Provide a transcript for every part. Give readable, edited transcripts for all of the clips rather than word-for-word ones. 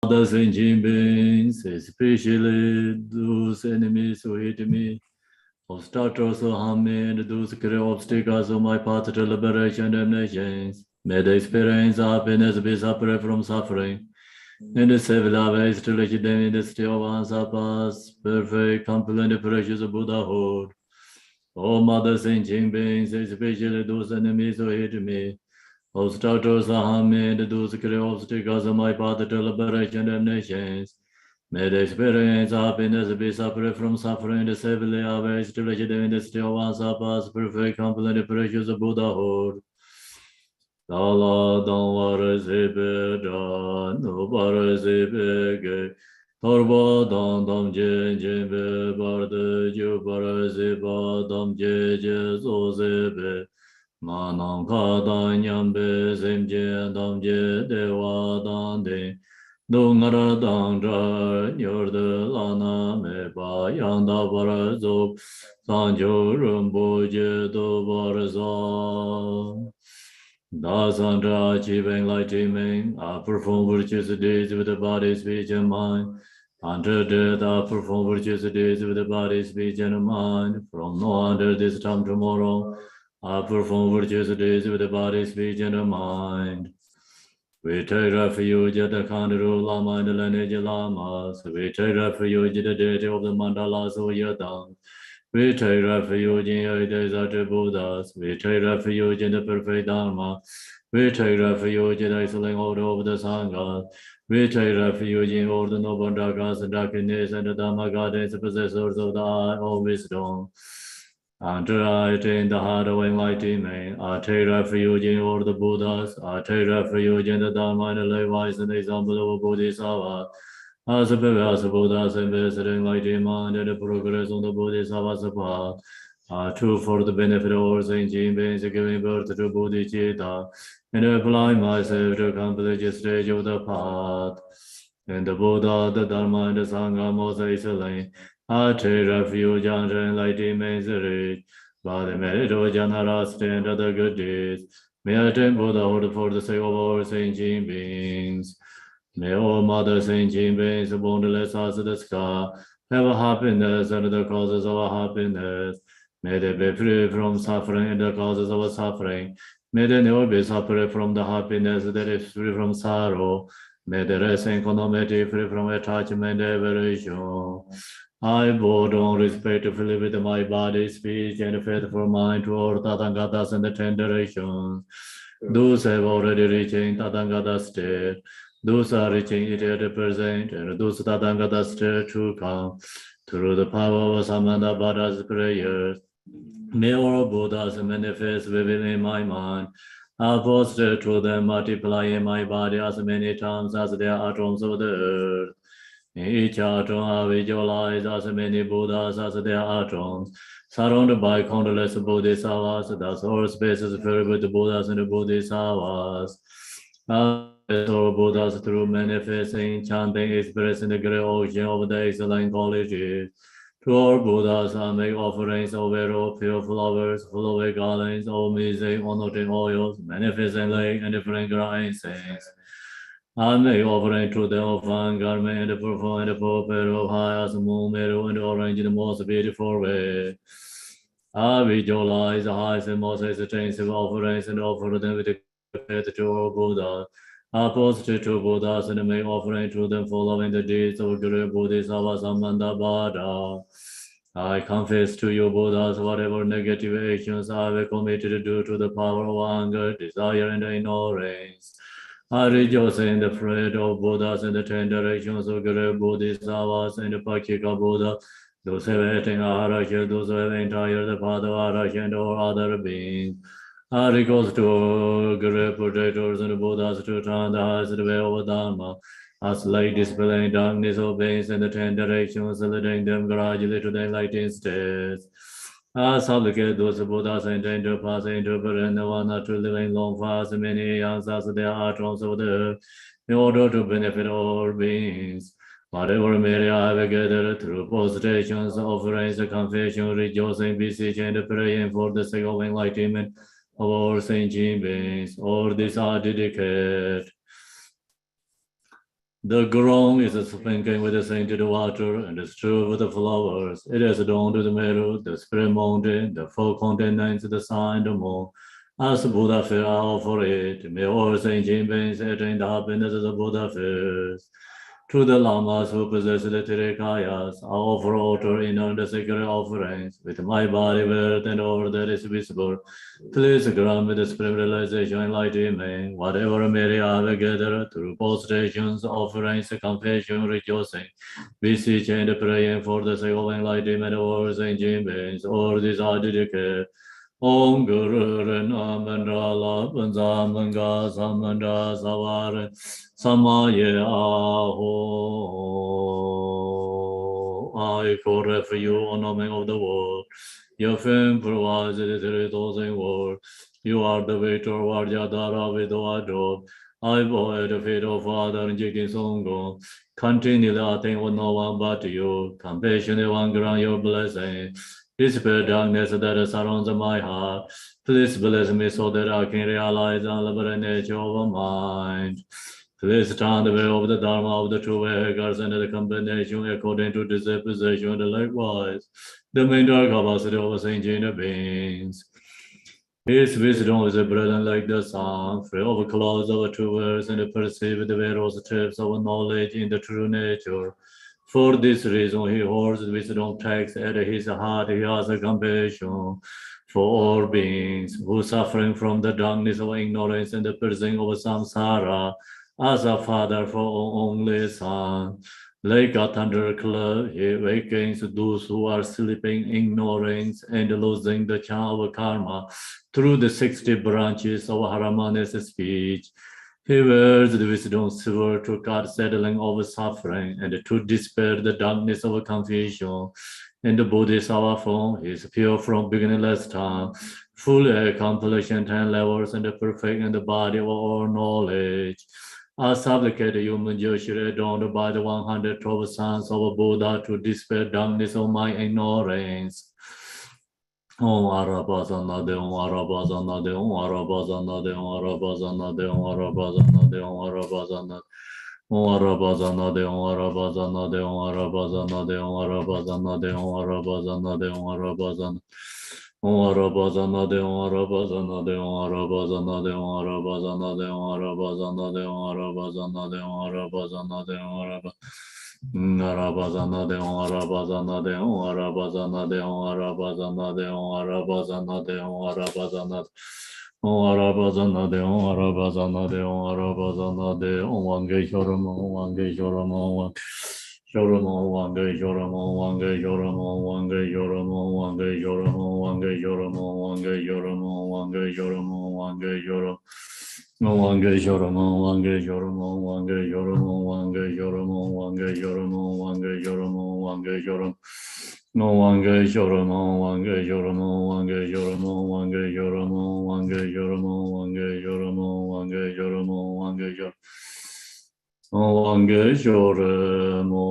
the sentient beings, especially those enemies who hate me, obstructors who harm me, and those who create obstacles on my path to liberation and nations. May they experience happiness, be separate from suffering. In the civil ways to let them in the still ones of us, perfect, complete, precious Buddhahood. O Mother sentient beings, especially those enemies who hate me, obstructors who harm me, and those who create obstacles on my path to liberation and nations. May they experience happiness, be separate from suffering, the civil ways to let them in the still ones of us, perfect, complete, precious Buddhahood. Dala don varasibe da no varasibe ge torba don dom je je be barde ju varasiba dom je je zo sebe manam ka dan yam be sim je dom je dewa dan de dongara dan ra nyor de lana me ba yang da varazo sanjo rumbo je do varazo. Dasandra achieving light aiming, I perform virtuous deeds with the body, speech, and mind. Until death, I perform virtuous deeds with the body, speech, and mind. From now under this time tomorrow, I perform virtuous deeds with the body, speech, and mind. We take refuge at the Kandaru Lama and the lineage Lamas. We take refuge at the deity of the mandalas of Yadam. We take refuge in your desert Buddhas. We take refuge in the perfect Dharma. We take refuge in the isolating order of the Sangha. We take refuge in all the noble Dhakas and darkness and the Dhamma guardians, possessors of the eye of wisdom. Enter I in the heart of enlightenment. I take refuge in all the Buddhas. I take refuge in the Dharma and the likewise in the example of a Bodhisattva. As a Buddhas invested in enlightenment and the progress on the Bodhisattva's path. I too, for the benefit of all sentient beings, giving birth to Bodhicitta, and apply myself to complete the stage of the path. And the Buddha, the Dharma, and the Sangha most excellent. I take refuge under enlightenment rich, by the merit of generosity and other good deeds. May I attain Buddhahood for the sake of all sentient beings. May all Mother sentient beings, boundless as the sky, have a happiness and the causes of our happiness. May they be free from suffering and the causes of suffering. May they never be separate from the happiness that is free from sorrow. May they rest in equanimity, free from attachment and aversion. I bow down respectfully with my body, speech, and faithful mind to all Tathangatas and the 10 directions. Those have already reached Tathangata state. Those are reaching it at the present, and those Tathangata state to come through the power of Samanta Buddha's prayers. May all Buddhas manifest within my mind. I foster through them, multiply in my body as many times as there are atoms of the earth. In each atom I visualize as many Buddhas as there are atoms, surrounded by countless Bodhisattvas. Thus all space is filled with the Buddhas and the Bodhisattvas. All Buddhas through manifesting, chanting, expressing the great ocean of the excellent qualities. To all Buddhas I make offerings of arrow, pure flowers, full of garlands, of music, honoring oils, manifesting like and fragrant incense. I make offering to the offering garment and perform the purpose of high as moon, meadow, and orange in the most beautiful way. I visualize the highest and most extensive offerings and offer them with the faith to all Buddhas. I prostrate to Buddhas and make offering to them following the deeds of Guru Bodhisattva Samanta Buddha. I confess to you, Buddhas, whatever negative actions I have committed due to the power of anger, desire, and ignorance. I rejoice in the fruit of Buddhas and the 10 directions of Guru Bodhisattvas and the Pakika Buddha. Those who have attained Arahant, those who have entered the path of Arahant or other beings. I request to Guru protectors and Buddhas to turn the highest way of Dharma, as light dispelling darkness of beings and the 10 directions, leading them gradually to the enlightened states. I supplicate those Buddhas and to pass into Parinirvana to living long fast many years as there are atoms of the earth, in order to benefit all beings. Whatever merit I have gathered through prostrations, offerings, confession, rejoicing, beseeching, and praying for the sake of enlightenment of all sentient beings, all these are dedicated. The ground is a sprinkling with the sainted water, and is true with the flowers. It is adorned with the meadow, the spirit mountain, the four continents, the sun, the moon. As Buddha fear, I offer it. May all sentient beings attain the happiness of the Buddha fears. To the lamas who possess the Tirikayas, I offer altar in the sacred offerings, with my body worth and all that is visible. Please grant me the spirit realization and enlightenment, whatever may I have gathered through postrations, offerings, confession, rejoicing, beseech and praying for the sake of enlightenment of all sentient beings, all these I dedicate. Om Guru Rena Mandala Panza Manga Samanda Savare Samaye Aho. I call for you, honoring of the world. Your fame provides the territories world. You are the way toward Yadara with the I bow at the feet of Father and Jikin Songo. Continually, I think with no one but you. Compassionate one grant your blessing. Dispel darkness that surrounds my heart. Please bless me so that I can realize the liberate nature of my mind. Please turn the way of the Dharma of the true vehicles and the combination according to this position and likewise. The main dark capacity of sentient beings. His wisdom is brilliant like the sun, free of clouds of true words, and perceive the various steps of knowledge in the true nature. For this reason, he holds wisdom texts at his heart. He has a compassion for all beings who suffering from the darkness of ignorance and the prison of samsara. As a father for only son, like a thunderclap, he awakens those who are sleeping in ignorance and losing the charm of karma through the 60 branches of Haramana's speech. He wears the wisdom silver to cut settling of suffering and to dispel the darkness of confusion. In the Bodhisattva form, he is pure from beginningless time, fully accomplished in 10 levels and perfect in the body of all knowledge. I supplicate human Joshua adorned by the 112 sons of Buddha to dispel darkness of my ignorance. Om Arabazana de Om Arabazana de Om Arabazana de Om Arabazana de Om Arabazana de Om Arabazana Om Arabazana de Om Arabazana de Om Arabazana de Om Arabazana de Om Arabazana de Om Arabazana Om Arabazana de Om Arabazana de Om Arabazana de Om Arabazana de Om Arabazana de Om Arabazana de Om Arabazana de Om Arabazana Arabazana de on Arabazana de on Arabazana de on Arabazana de on Arabazana de on Arabazana on Arabazana de on Arabazana de on Arabazana de on Wange Shoramo Wange Shoramo Shoramo Wange Shoramo Wange Shoramo Wange Shoramo Wange Shoramo Wange Shoramo Wange Shoramo Wange Shoramo Wange Shoramo Wange Shoramo, Wange Shoramo, Wange Shoramo, Wange Shoramo, Wange Shoramo, Wange Shoramo, Wange Shoramo, no Wange Shoramo, Wange Shoramo, Wange Shoramo, Wange Shoramo, Wange Shoramo, Wange Shoramo, Wange Shoramo, Wange Shoramo, Wange Shoramo.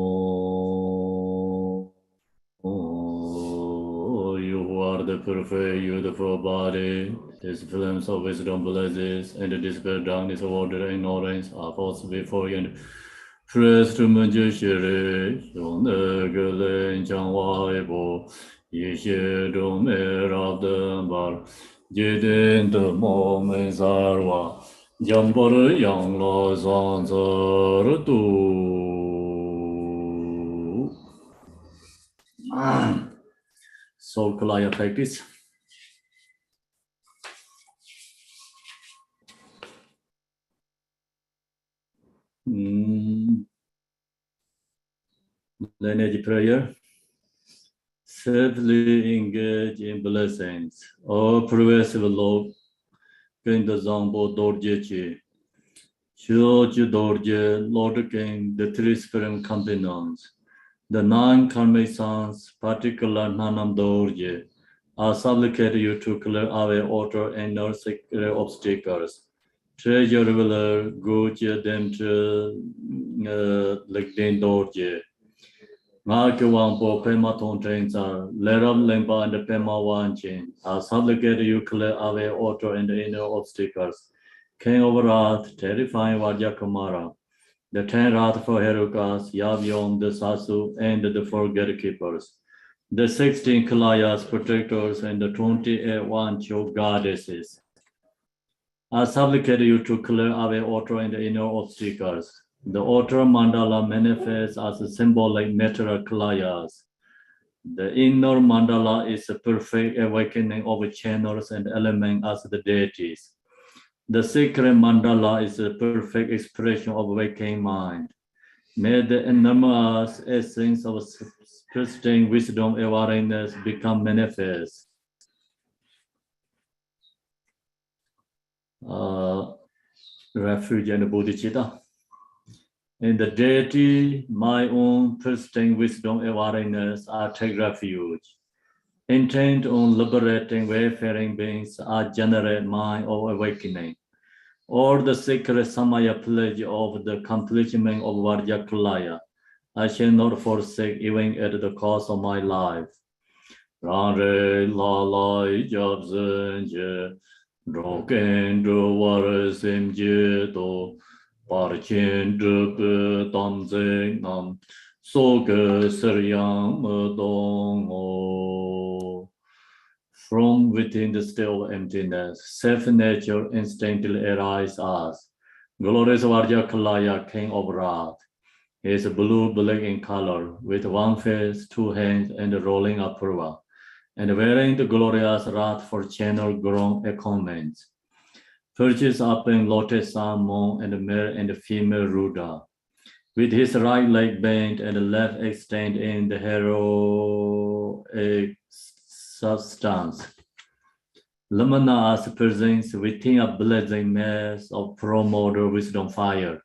You are the perfect, beautiful body. These flames of wisdom blesses and the dispel darkness of order and ignorance are forced before you and praise to Manjushiri, Shonegele, Changwaibo, Yishe Dome Rabdambar, Jidin the Moment Sarwa, Jambor Yang Lo Sansar Tu. Vajrakilaya practice. Lineage prayer. Safely engage in blessings. All progressive Lord, King the Zambo Dorjechi. Shioju Dorje, Lord King, the three spirit companions. The 9 karmic sons, particular Nanam Dorje, I supplicate you to clear away outer and inner secret obstacles. Treasure revealer, Goje Demche, Lekden Dorje. Ngakewampo Pema Tontrainsa, Leram Lempa and the Pema Wanchin. I supplicate you clear away outer and inner obstacles. King of Wrath, terrifying Vajrakumara. the 10 Wrathful Herukas, Yavyom, the Sasu, and the 4 gatekeepers, the 16 Kalayas, protectors, and the 28 Wancho goddesses. I supplicate you to clear away outer and inner obstacles. The outer mandala manifests as a symbolic natural Kalayas. The inner mandala is a perfect awakening of channels and elements as the deities. The sacred mandala is a perfect expression of waking mind. May the enormous essence of pristine wisdom and awareness become manifest. Refuge and bodhicitta. In the deity, my own pristine wisdom and awareness, I take refuge. Intent on liberating wayfaring beings, I generate mind of awakening. Or the sacred Samaya pledge of the accomplishment of Vajrakilaya, I shall not forsake even at the cost of my life. Rare la lai jab zenje, droken do war sim je do, parchen drup tam zeng nam, so ge seryang dong o. From within the state of emptiness, self-nature instantly arises as glorious Vajrakilaya, king of wrath. He is blue-black in color, with one face, 2 hands, and rolling up Purva, and wearing the glorious wrathful channel grown equipments. Perches up in lotus sun, moon, and male and female Ruda, with his right leg bent and the left extended in the heroic substance. Lamanas presents within a blazing mass of promoter wisdom fire.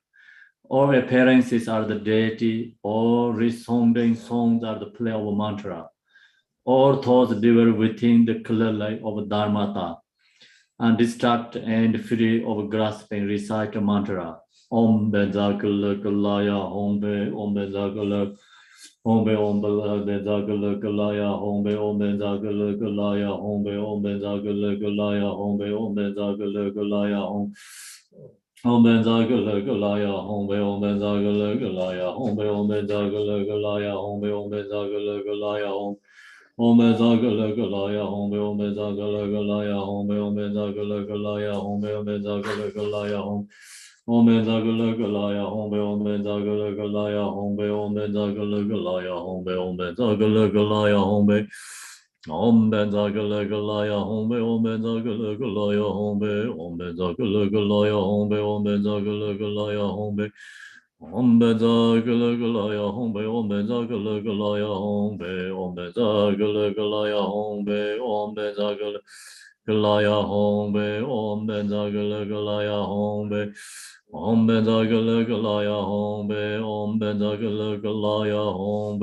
All appearances are the deity, all resounding songs are the play of a mantra. All thoughts dwell within the clear light of Dharmata. Undistracted and free of grasping, recite a mantra. Om Vajrakilaya, Om Vajrakilaya. Om Vajrakilaya, Om Vajrakilaya, Om Vajrakilaya, Om Vajrakilaya, Om Vajrakilaya, Om Vajrakilaya, Om Vajrakilaya, Om Vajrakilaya, Om Vajrakilaya, Om Vajrakilaya, Om Vajrakilaya, Om Vajrakilaya, Om Vajrakilaya, Om Vajrakilaya, Om Vajrakilaya, Om Vajrakilaya, Om Om Vajrakilaya, Om Vajrakilaya, Om Vajrakilaya, Om Vajrakilaya, Om Om Vajrakilaya, Om Vajrakilaya, Om Vajrakilaya, Om Om Vajrakilaya, Om Om Vajrakilaya, Om Om Vajrakilaya, Om Om Vajrakilaya, Om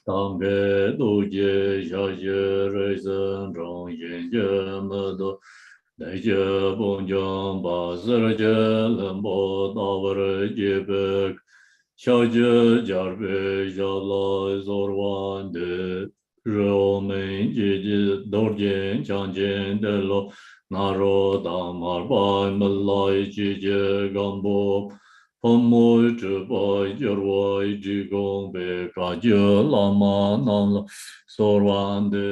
Tam ge du je sha je re sen rong yin je me do dai je bong jiang ba zi je len bo da wa re je be xiao je jar be xia lai zor wan de ro men je je dor jian jiang jian de lo na ro da mar ba me lai ji je gan bo Pomoi zhibai jirwai jigong be kajia lama namla sorwande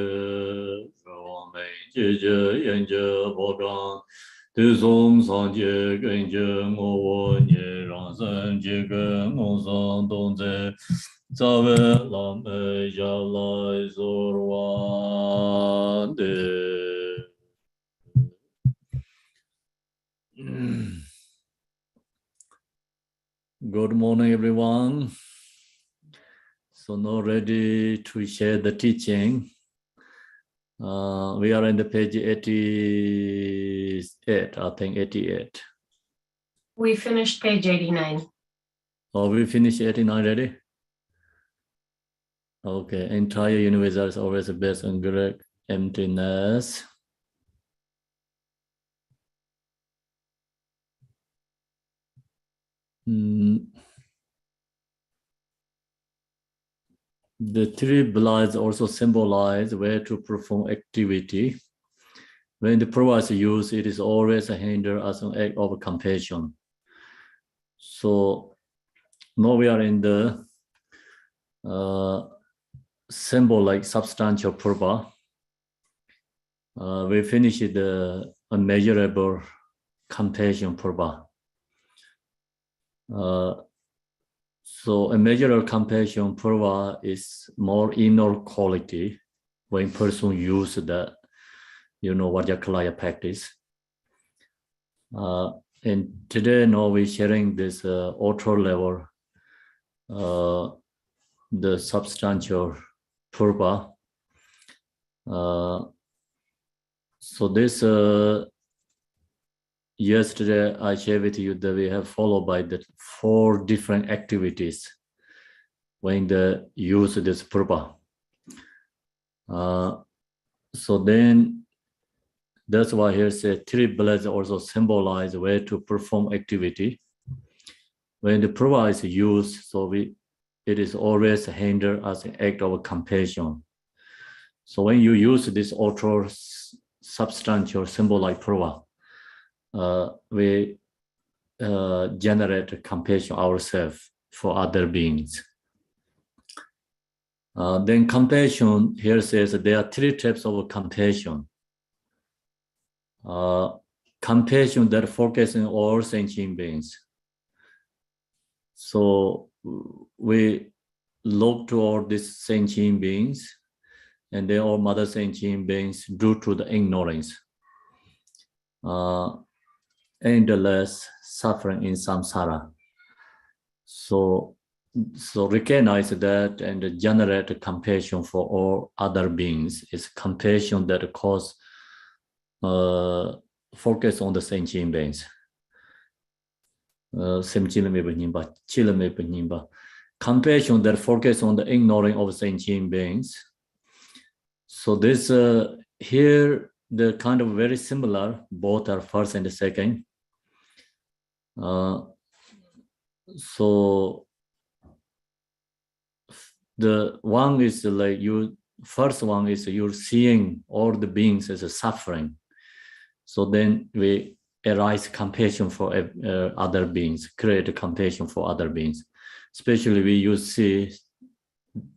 rwamei jie yanjie bodang tizom sanje genjie ngowo nye rangsan jige ngozang dongze zawe lame yalai sorwande. Good morning, everyone. So now ready to share the teaching. We are in the page 88, I think 88. We finished page 89. Oh, we finished 89 already? Okay, entire universe is always based on great emptiness. The 3 blinds also symbolize where to perform activity. when the Purva is used, it is always a hinder as an act of compassion. So now we are in the symbol like substantial Purva. We finished the unmeasurable compassion Purva. So immeasurable compassion Purva is more inner quality when person use the, Vajrakilaya practice. And today now we're sharing this outer level, the substantial Purva. So this yesterday I shared with you that we have followed by the 4 different activities when they use this Purva. So then that's why here say 3 blades also symbolize where to perform activity. When the Purva is used, so it is always hindered as an act of compassion. So when you use this outer substantial symbol like Purva, we generate compassion ourselves for other beings. Then compassion here says there are 3 types of compassion. Compassion that focuses on all sentient beings. So we look toward these sentient beings, and they are mother sentient beings due to the ignorance. Endless suffering in samsara. So recognize that and generate compassion for all other beings. It's compassion that cause focus on the sentient beings. Compassion that focus on the ignoring of sentient beings. So this here the kind of very similar, both are first and the second. So the one is like first one is you're seeing all the beings as a suffering. So then we arise compassion for other beings, create a compassion for other beings. Especially you see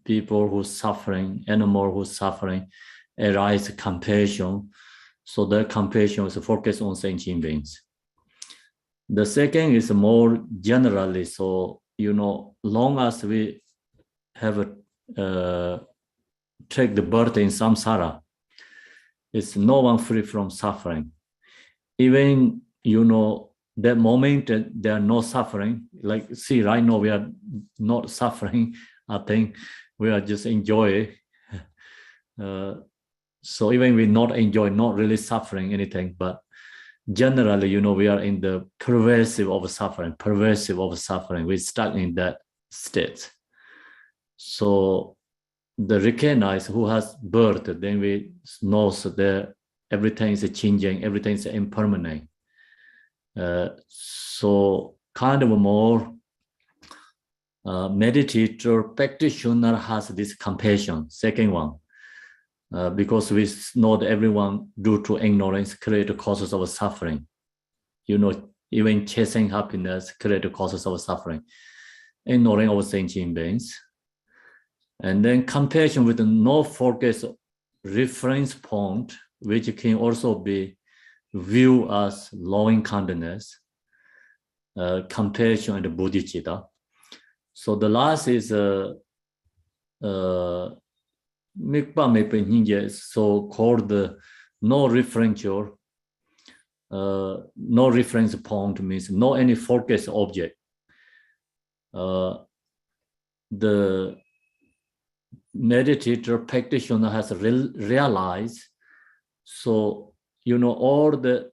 people who are suffering, animal who are suffering, arise compassion. So that compassion is focused on sentient beings. The second is more generally, so, long as we have take the birth in samsara, it's no one free from suffering. Even, that moment that there are no suffering, like see right now we are not suffering, I think we are just enjoy. So even we not enjoy, not really suffering anything, but generally, we are in the pervasive of suffering. We're stuck in that state. So the recognize who has birth, then we know that everything is changing, everything is impermanent. So kind of a more meditator practitioner has this compassion, second one. Because we know that everyone, due to ignorance, create causes of suffering. Even chasing happiness create causes of suffering. Ignoring our sentient beings. And then compassion with no focus reference point, which can also be viewed as loving kindness, compassion, and bodhicitta. So the last is Mikpa Mepe Ninja is so called no referential, no reference point means no any focus object. The meditator practitioner has realized, so all the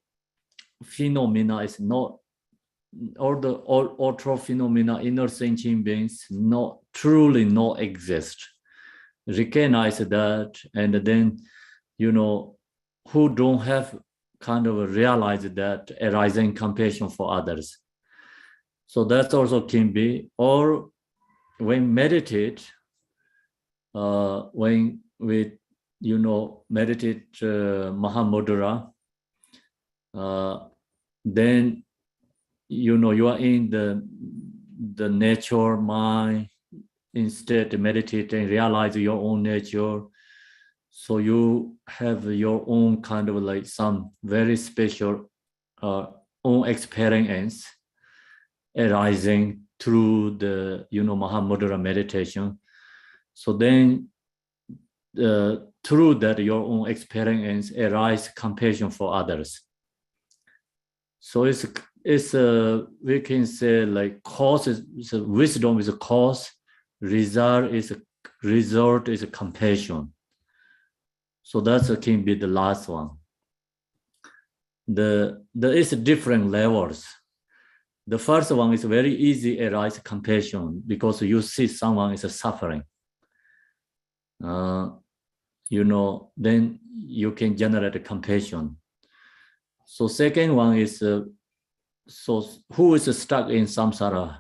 phenomena is not, all the ultra phenomena, inner sentient beings not truly not exist. Recognize that, and then who don't have kind of realized that arising compassion for others. So that also can be, or when meditate, when we meditate Mahamudra, then you are in the nature mind, instead meditating, realize your own nature. So you have your own kind of like some very special own experience arising through the Mahamudra meditation. So then through that your own experience arise compassion for others. So it's we can say like cause is wisdom is a cause, result is a compassion. So that can be the last one. There is different levels. The first one is very easy arise compassion because you see someone is suffering. Then you can generate a compassion. So second one is so who is stuck in samsara?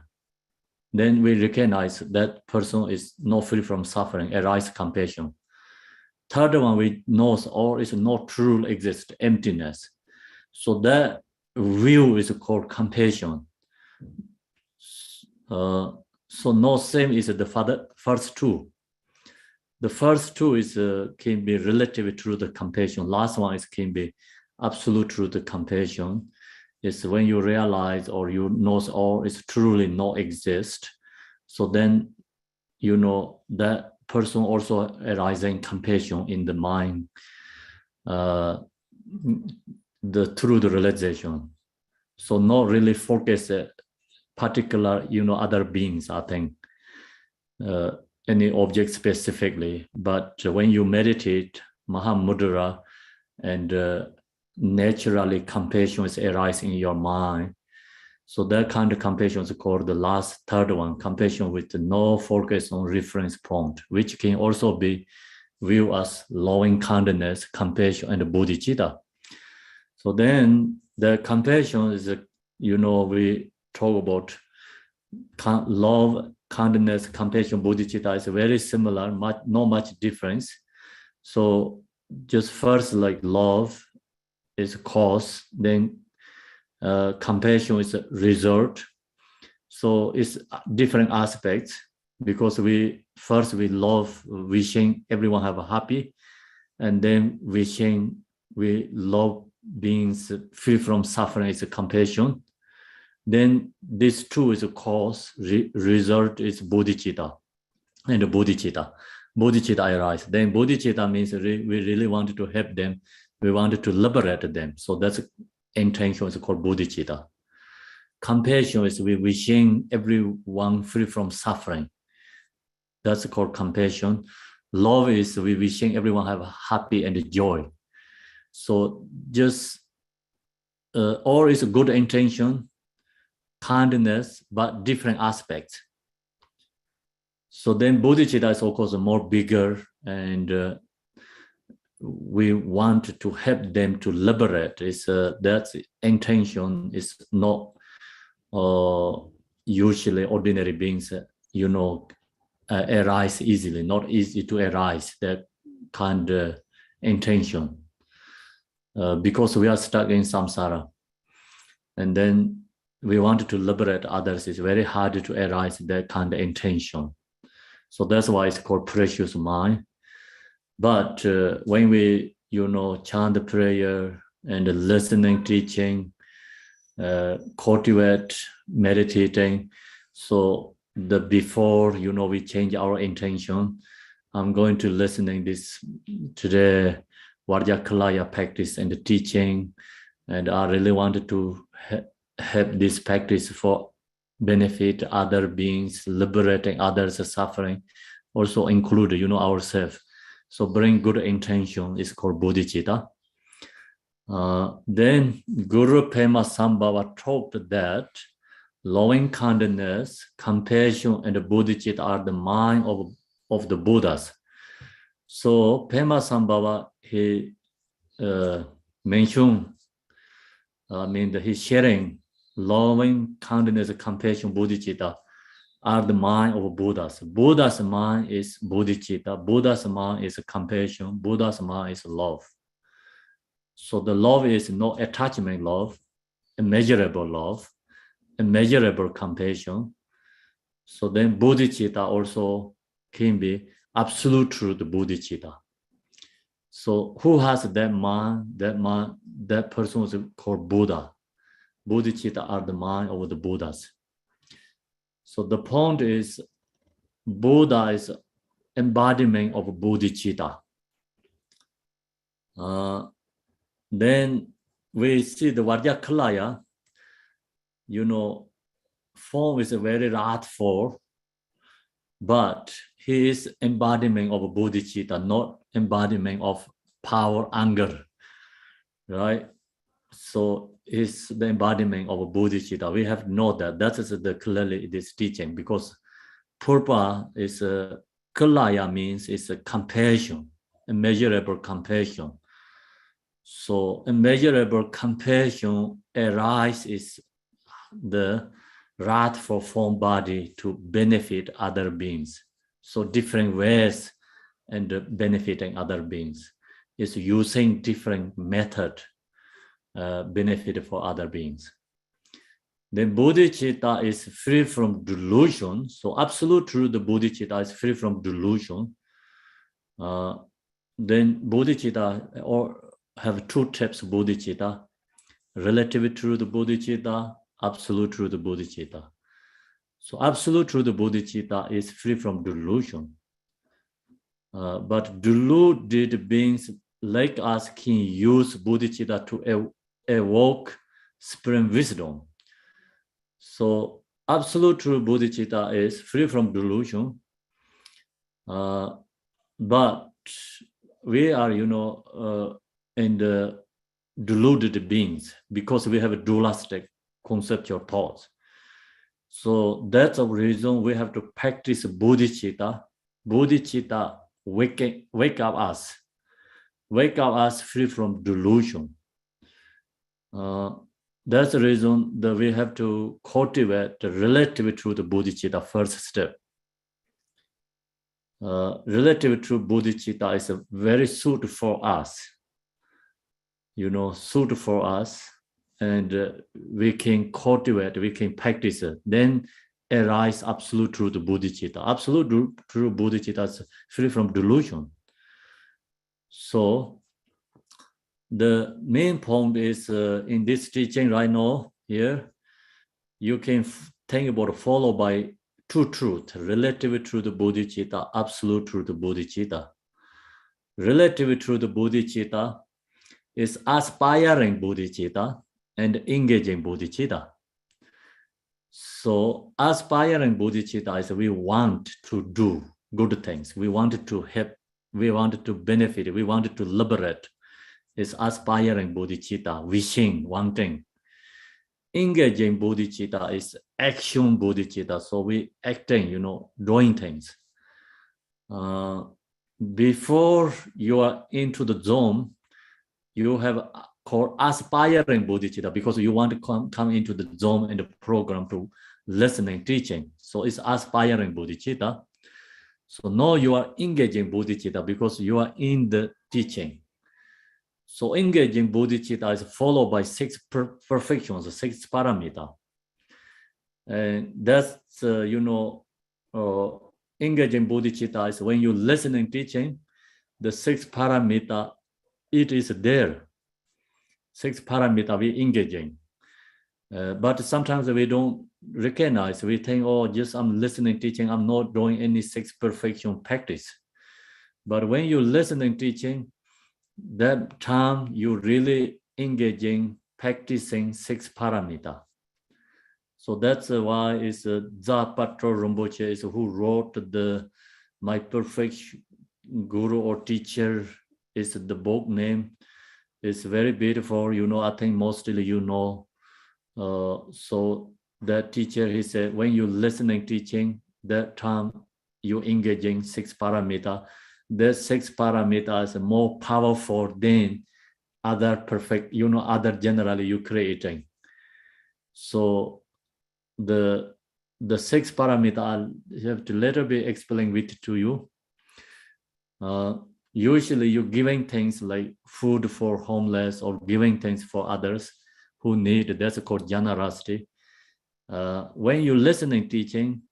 Then we recognize that person is not free from suffering, arise compassion. Third one, we know all is not true exist, emptiness. So that view is called compassion. So no same is the first two. The first two is can be relative to the compassion. Last one is can be absolute to the compassion. It's when you realize or you know all is truly not exist. So then that person also arising compassion in the mind through the realization. So not really focus particular other beings, I think, any object specifically, but when you meditate Mahamudra and naturally compassion is arising in your mind. So that kind of compassion is called the last third one, compassion with no focus on reference point, which can also be viewed as loving kindness, compassion, and bodhicitta. So then the compassion is, we talk about love, kindness, compassion, bodhicitta is very similar, not much difference. So just first like love is cause, then compassion is a result. So it's different aspects because we love wishing everyone have a happy, and then wishing we love beings free from suffering is a compassion. Then this two is a cause, result is bodhicitta, and the bodhicitta arise. Then bodhicitta means we really wanted to help them, we wanted to liberate them. So that's intention is called bodhicitta. Compassion is we wishing everyone free from suffering. That's called compassion. Love is we wishing everyone have happy and joy. So just all is a good intention, kindness, but different aspects. So then bodhicitta is of course more bigger, and we want to help them to liberate. That intention is not usually ordinary beings, arise easily, not easy to arise that kind of intention because we are stuck in samsara. And then we want to liberate others. It's very hard to arise that kind of intention. So that's why it's called precious mind. But when we, chant the prayer and listening, teaching, cultivate, meditating, so the before, we change our intention. I'm going to listening this today, Vajrakilaya practice and the teaching, and I really wanted to have this practice for benefit other beings, liberating others suffering, also include, ourselves. So bring good intention is called bodhicitta. Then Guru Pema Sambhava taught that loving kindness, compassion, and bodhicitta are the mind of the Buddhas. So Pema Sambhava, he mentioned, he's sharing loving kindness, compassion, bodhicitta are the mind of Buddhas. Buddha's mind is bodhicitta. Buddha's mind is compassion. Buddha's mind is love. So the love is no attachment love, immeasurable love, immeasurable compassion. So then bodhicitta also can be absolute truth bodhicitta. So who has that mind, that person is called Buddha. Bodhicitta are the mind of the Buddhas. So the point is Buddha is embodiment of bodhicitta. Then we see the Vajrakilaya, form is a very wrathful, but he is embodiment of bodhicitta, not embodiment of power, anger, right? So it's the embodiment of bodhicitta. We have to know that. That is the clearly this teaching, because Purba is a Kilaya means it's a compassion, immeasurable compassion. So immeasurable compassion arises the wrathful form body to benefit other beings. So different ways and benefiting other beings is using different method benefit for other beings. Then bodhicitta is free from delusion. So absolute truth, the bodhicitta is free from delusion. Then bodhicitta or have two types of bodhicitta: relative truth bodhicitta, absolute truth bodhicitta. So absolute truth bodhicitta is free from delusion. But deluded beings like us can use bodhicitta to evoke supreme wisdom. So absolute true bodhicitta is free from delusion, but we are, in the deluded beings because we have a dualistic conceptual thoughts. So that's the reason we have to practice bodhicitta. Bodhicitta wake up us free from delusion. That's the reason that we have to cultivate the relative truth bodhicitta first step. Relative truth bodhicitta is very suited for us, suited for us, and we can cultivate, we can practice it. Then arise absolute truth bodhicitta. Absolute truth bodhicitta is free from delusion. So the main point is in this teaching right now here, you can think about followed by two truths: relative truth bodhicitta, absolute truth bodhicitta. Relative truth bodhicitta is aspiring bodhicitta and engaging bodhicitta. So aspiring bodhicitta is we want to do good things. We wanted to help, we wanted to benefit, we wanted to liberate. It's aspiring bodhicitta, wishing, wanting. Engaging bodhicitta is action bodhicitta. So we acting, doing things. Before you are into the zone, you have called aspiring bodhicitta because you want to come into the zone and the program to listening, teaching. So it's aspiring bodhicitta. So now you are engaging bodhicitta because you are in the teaching. So engaging bodhicitta is followed by 6 perfections, 6 paramita. And that's, engaging bodhicitta is when you listening, teaching, the 6 paramita, it is there. 6 paramita we engaging. But sometimes we don't recognize, we think, oh, just I'm listening, teaching, I'm not doing any 6 perfection practice. But when you listening, teaching, that time you really engaging, practicing 6 paramita. So that's why it's Zapatro Rinpoche is who wrote my perfect guru or teacher is the book name. It's very beautiful. I think mostly so that teacher, he said, when you listening, teaching, that time you engaging 6 paramita. The 6 paramita is more powerful than other perfect, other generally you creating. So the 6 paramita, I have to later be explained with to you. usually you're giving things like food for homeless or giving things for others who need. That's called generosity. When you're listening, teaching,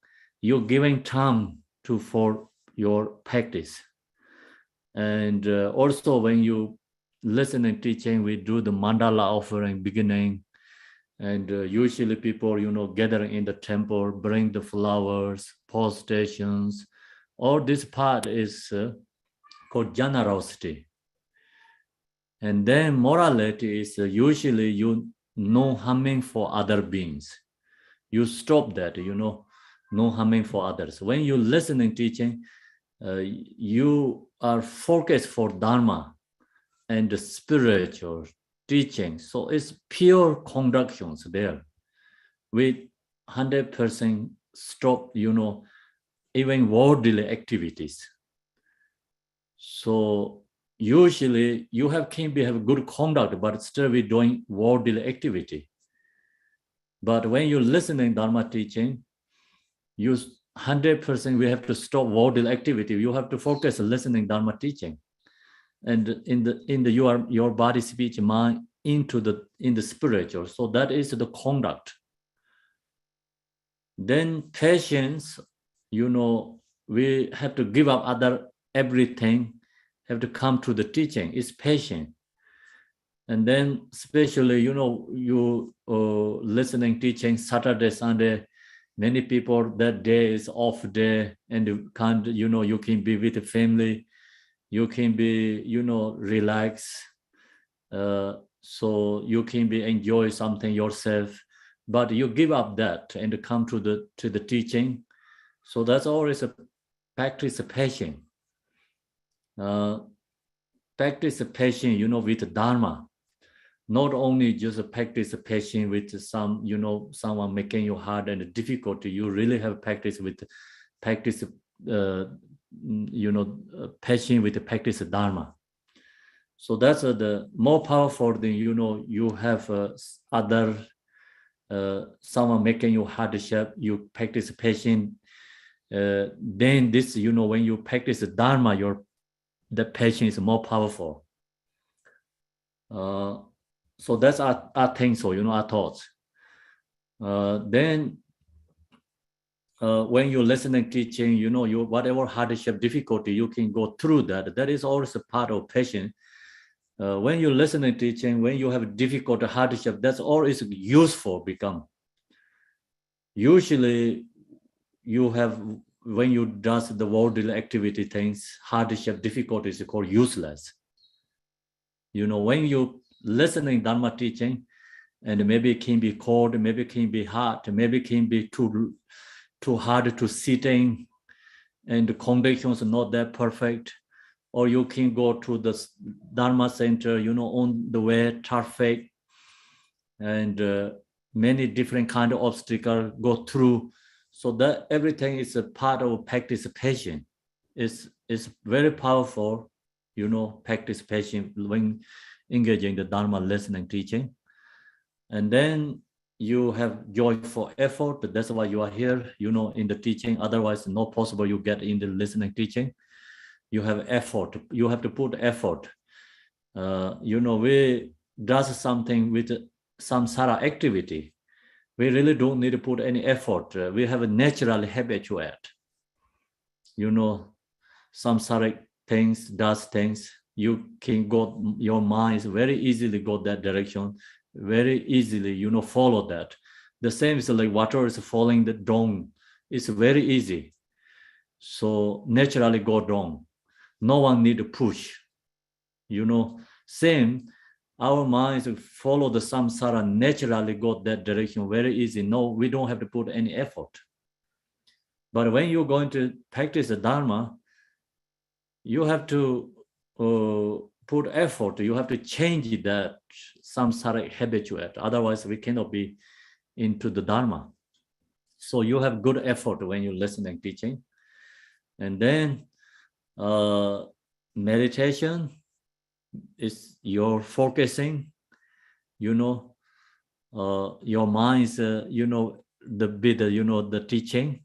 you're giving time for your practice. And also when you listen and teaching, we do the mandala offering beginning. And usually people, gathering in the temple, bring the flowers, post stations. All this part is called generosity. And then morality is usually no harming for other beings. You stop that, no harming for others. When you listen and teaching, you are focused for Dharma and the spiritual teaching. So it's pure conductions there. With 100% stop, even worldly activities. So usually you can have good conduct, but still we doing worldly activity. But when you listening Dharma teaching, you 100% we have to stop worldly activity. You have to focus on listening Dharma teaching, and in the your body, speech, mind in the spiritual. So that is the conduct. Then patience, we have to give up everything, have to come to the teaching. It's patient. And then especially, you listening, teaching, Saturday, Sunday, many people that day is off day, and you can't, you can be with the family, you can be, relax. So you can be enjoy something yourself, but you give up that and come to the teaching. So that's always a practice of patience. Practice of patience, with Dharma. Not only just a practice of patience with someone making you hard and difficult. You really have practice with patience with the practice of Dharma. So that's the more powerful than you have other someone making you hardship. You practice patience. Then this, when you practice Dharma, the patience is more powerful. So that's our thing. So our thoughts. Then when you listen and teaching, you whatever hardship, difficulty, you can go through that. That is also part of patience. When you listen and teaching, when you have difficult hardship, that's always useful become. Usually you have, when you does the worldly activity things, hardship, difficulties is called useless. When you listening Dharma teaching, and maybe it can be cold, maybe it can be hot, maybe it can be too hard to sitting, and the conditions are not that perfect. Or you can go to the Dharma center, on the way, traffic, and many different kind of obstacles go through. So that everything is a part of practice patience. It's very powerful, practice patience when engaging the Dharma listening teaching. And then you have joyful effort. That's why you are here, in the teaching. Otherwise, not possible you get in the listening teaching. You have effort. You have to put effort. We does something with samsara activity. We really don't need to put any effort. We have a natural habituate. Samsaric things, does things. You can go, your mind very easily go that direction. Very easily, follow that. The same is like water is falling down. It's very easy. So naturally go down. No one need to push. Same, our minds follow the samsara, naturally go that direction, very easy. No, we don't have to put any effort. But when you're going to practice the Dharma, you have to put effort. You have to change that samsara habituate. Otherwise, we cannot be into the Dharma. So you have good effort when you listen and teaching. And then meditation is your focusing, your mind is, the bit, the teaching.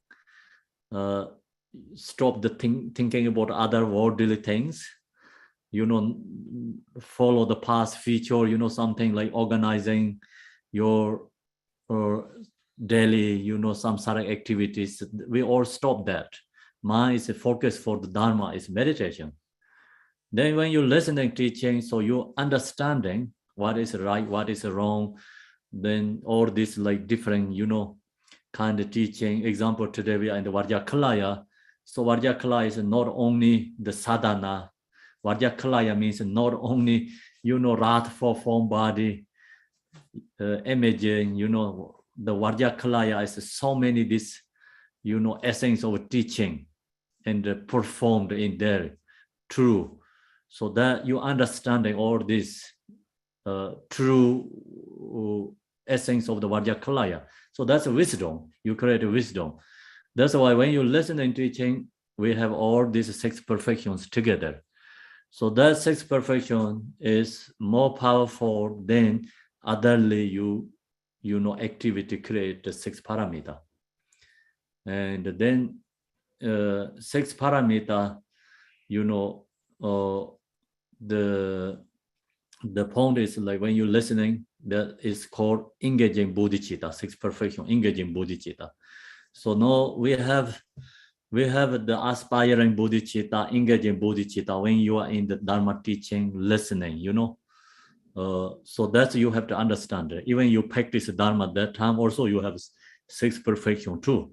Stop the thinking about other worldly things. follow the past future, something like organizing your daily, samsaric activities. We all stop that. Mind is a focus for the Dharma, is meditation. Then when you listening teaching, so you understanding what is right, what is wrong, then all this like different, kind of teaching. Example, today we are in the Vajrakilaya. So Vajrakilaya is not only the sadhana. Vajrakilaya means not only, wrath for form body, imaging, the Vajrakilaya is so many this, essence of teaching and performed in there, true. So that you understanding all this true essence of the Vajrakilaya. So that's a wisdom. You create a wisdom. That's why when you listen and teaching, we have all these 6 perfections together. So that 6 perfection is more powerful than otherly activity create the 6 paramita. And then 6 paramita, the point is like when you're listening, that is called engaging bodhicitta, 6 perfection, engaging bodhicitta. So now we have the aspiring bodhicitta, engaging bodhicitta when you are in the Dharma teaching, listening, so that's you have to understand. Even you practice Dharma that time also you have 6 perfection too.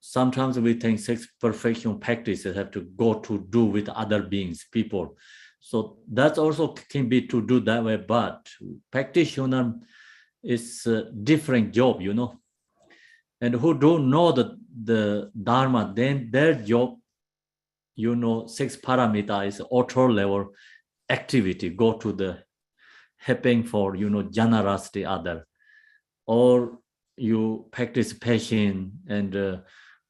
Sometimes we think 6 perfection practices have to go to do with other beings, people. So that also can be to do that way, but practitioner is a different job, and who don't know the Dharma, then their job, 6 paramita is auto level activity, go to the helping for, generosity other, or you practice patience and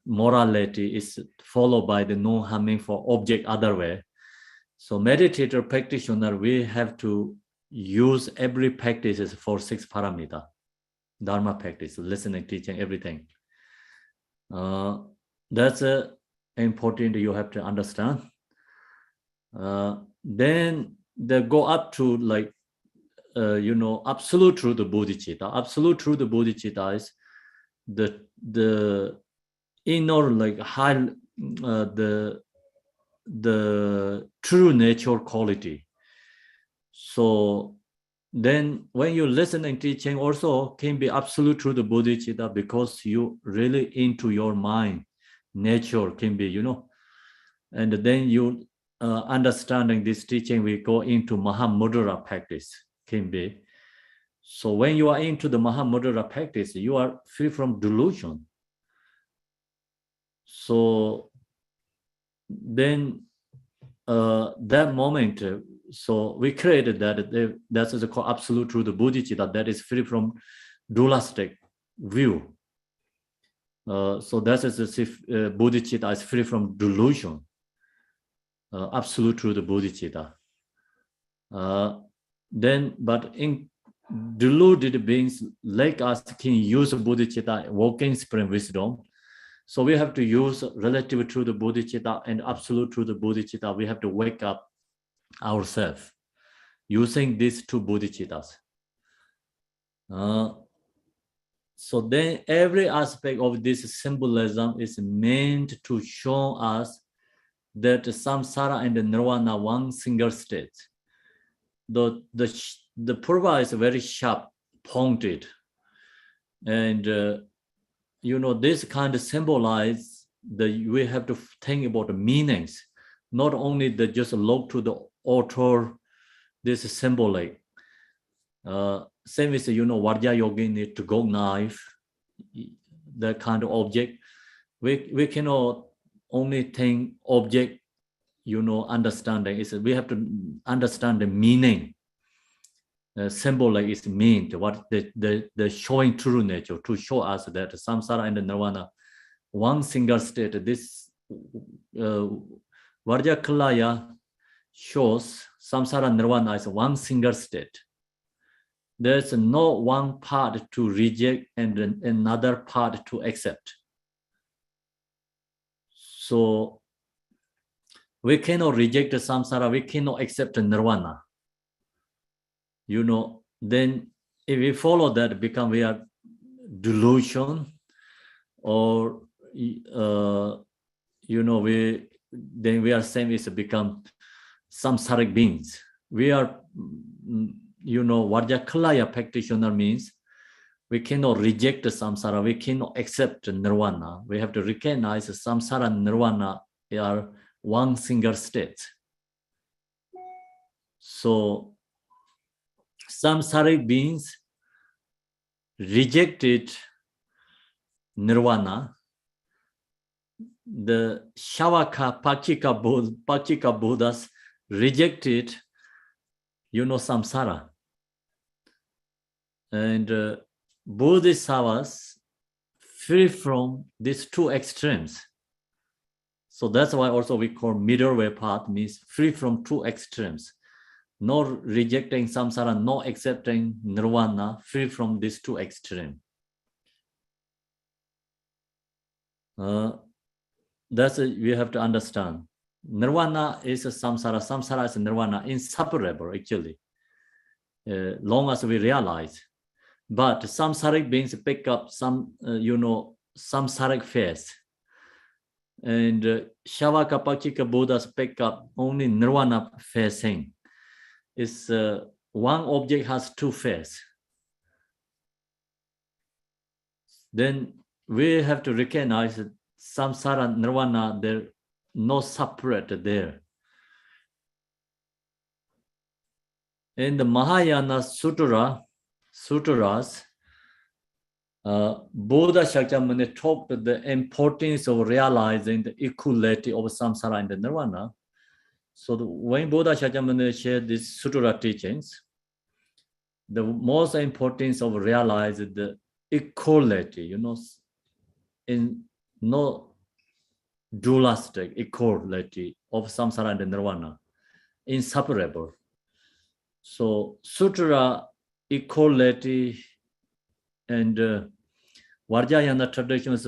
morality is followed by the no harming for object other way. So meditator practitioner, we have to use every practices for 6 paramita, Dharma practice, listening, teaching, everything. That's important you have to understand. Then they go up to like, absolute truth of bodhicitta. Absolute truth of bodhicitta is the inner like high, the true nature quality. So then when you listen and teaching also can be absolute truth of bodhicitta, because you really into your mind, nature can be, and then you understanding this teaching, we go into Mahamudra practice, can be. So when you are into the Mahamudra practice, you are free from delusion. So then that moment, so we created that is called absolute truth of bodhicitta, that is free from dualistic view. So that is as if bodhicitta is free from delusion. Absolute truth of bodhicitta. Then, but in deluded beings like us can use bodhicitta, walking spring wisdom. So we have to use relative truth of bodhicitta and absolute truth of bodhicitta. We have to wake up ourselves using these 2 bodhicittas. So then every aspect of this symbolism is meant to show us that samsara and nirvana one single state. The Purva is very sharp, pointed, and this kind of symbolize we have to think about the meanings, not only just look to the author, this symbolic. Same as Vajra yogi need to go knife, that kind of object. We cannot only think object, understanding. We have to understand the meaning. Symbolic is mean, what the showing true nature, to show us that samsara and nirvana, one single state. This Vajrakilaya shows samsara nirvana is one single state. There's no one part to reject and another part to accept. So we cannot reject the samsara, we cannot accept the nirvana. You know, then if we follow that, become we are delusion, or you know, we are saying it's become samsaric beings. We are, you know, Vajrakilaya practitioner means we cannot reject the samsara, we cannot accept the nirvana. We have to recognize the samsara and nirvana are one single state. So samsaric beings rejected nirvana. The Shavaka Pakika Buddhas rejected, you know, samsara. And Bodhisattvas free from these two extremes. So that's why also we call middle way path, means free from two extremes. Not rejecting samsara, not accepting nirvana, free from these two extremes. That's we have to understand. Nirvana is a samsara, samsara is a nirvana, inseparable actually, long as we realize. But samsaric beings pick up some, you know, samsaric phase. And Shavaka Pakika Buddhas pick up only nirvana phasing. It's one object has two phases. Then we have to recognize that samsara and nirvana, they're not separate there. In the Mahayana Sutras, Buddha Shakyamuni talked the importance of realizing the equality of samsara and the nirvana. So when Buddha Shakyamuni shared these sutra teachings, the most importance of realizing the equality, you know, in no dualistic equality of samsara and nirvana, inseparable. So sutra equality and Vajrayana traditions,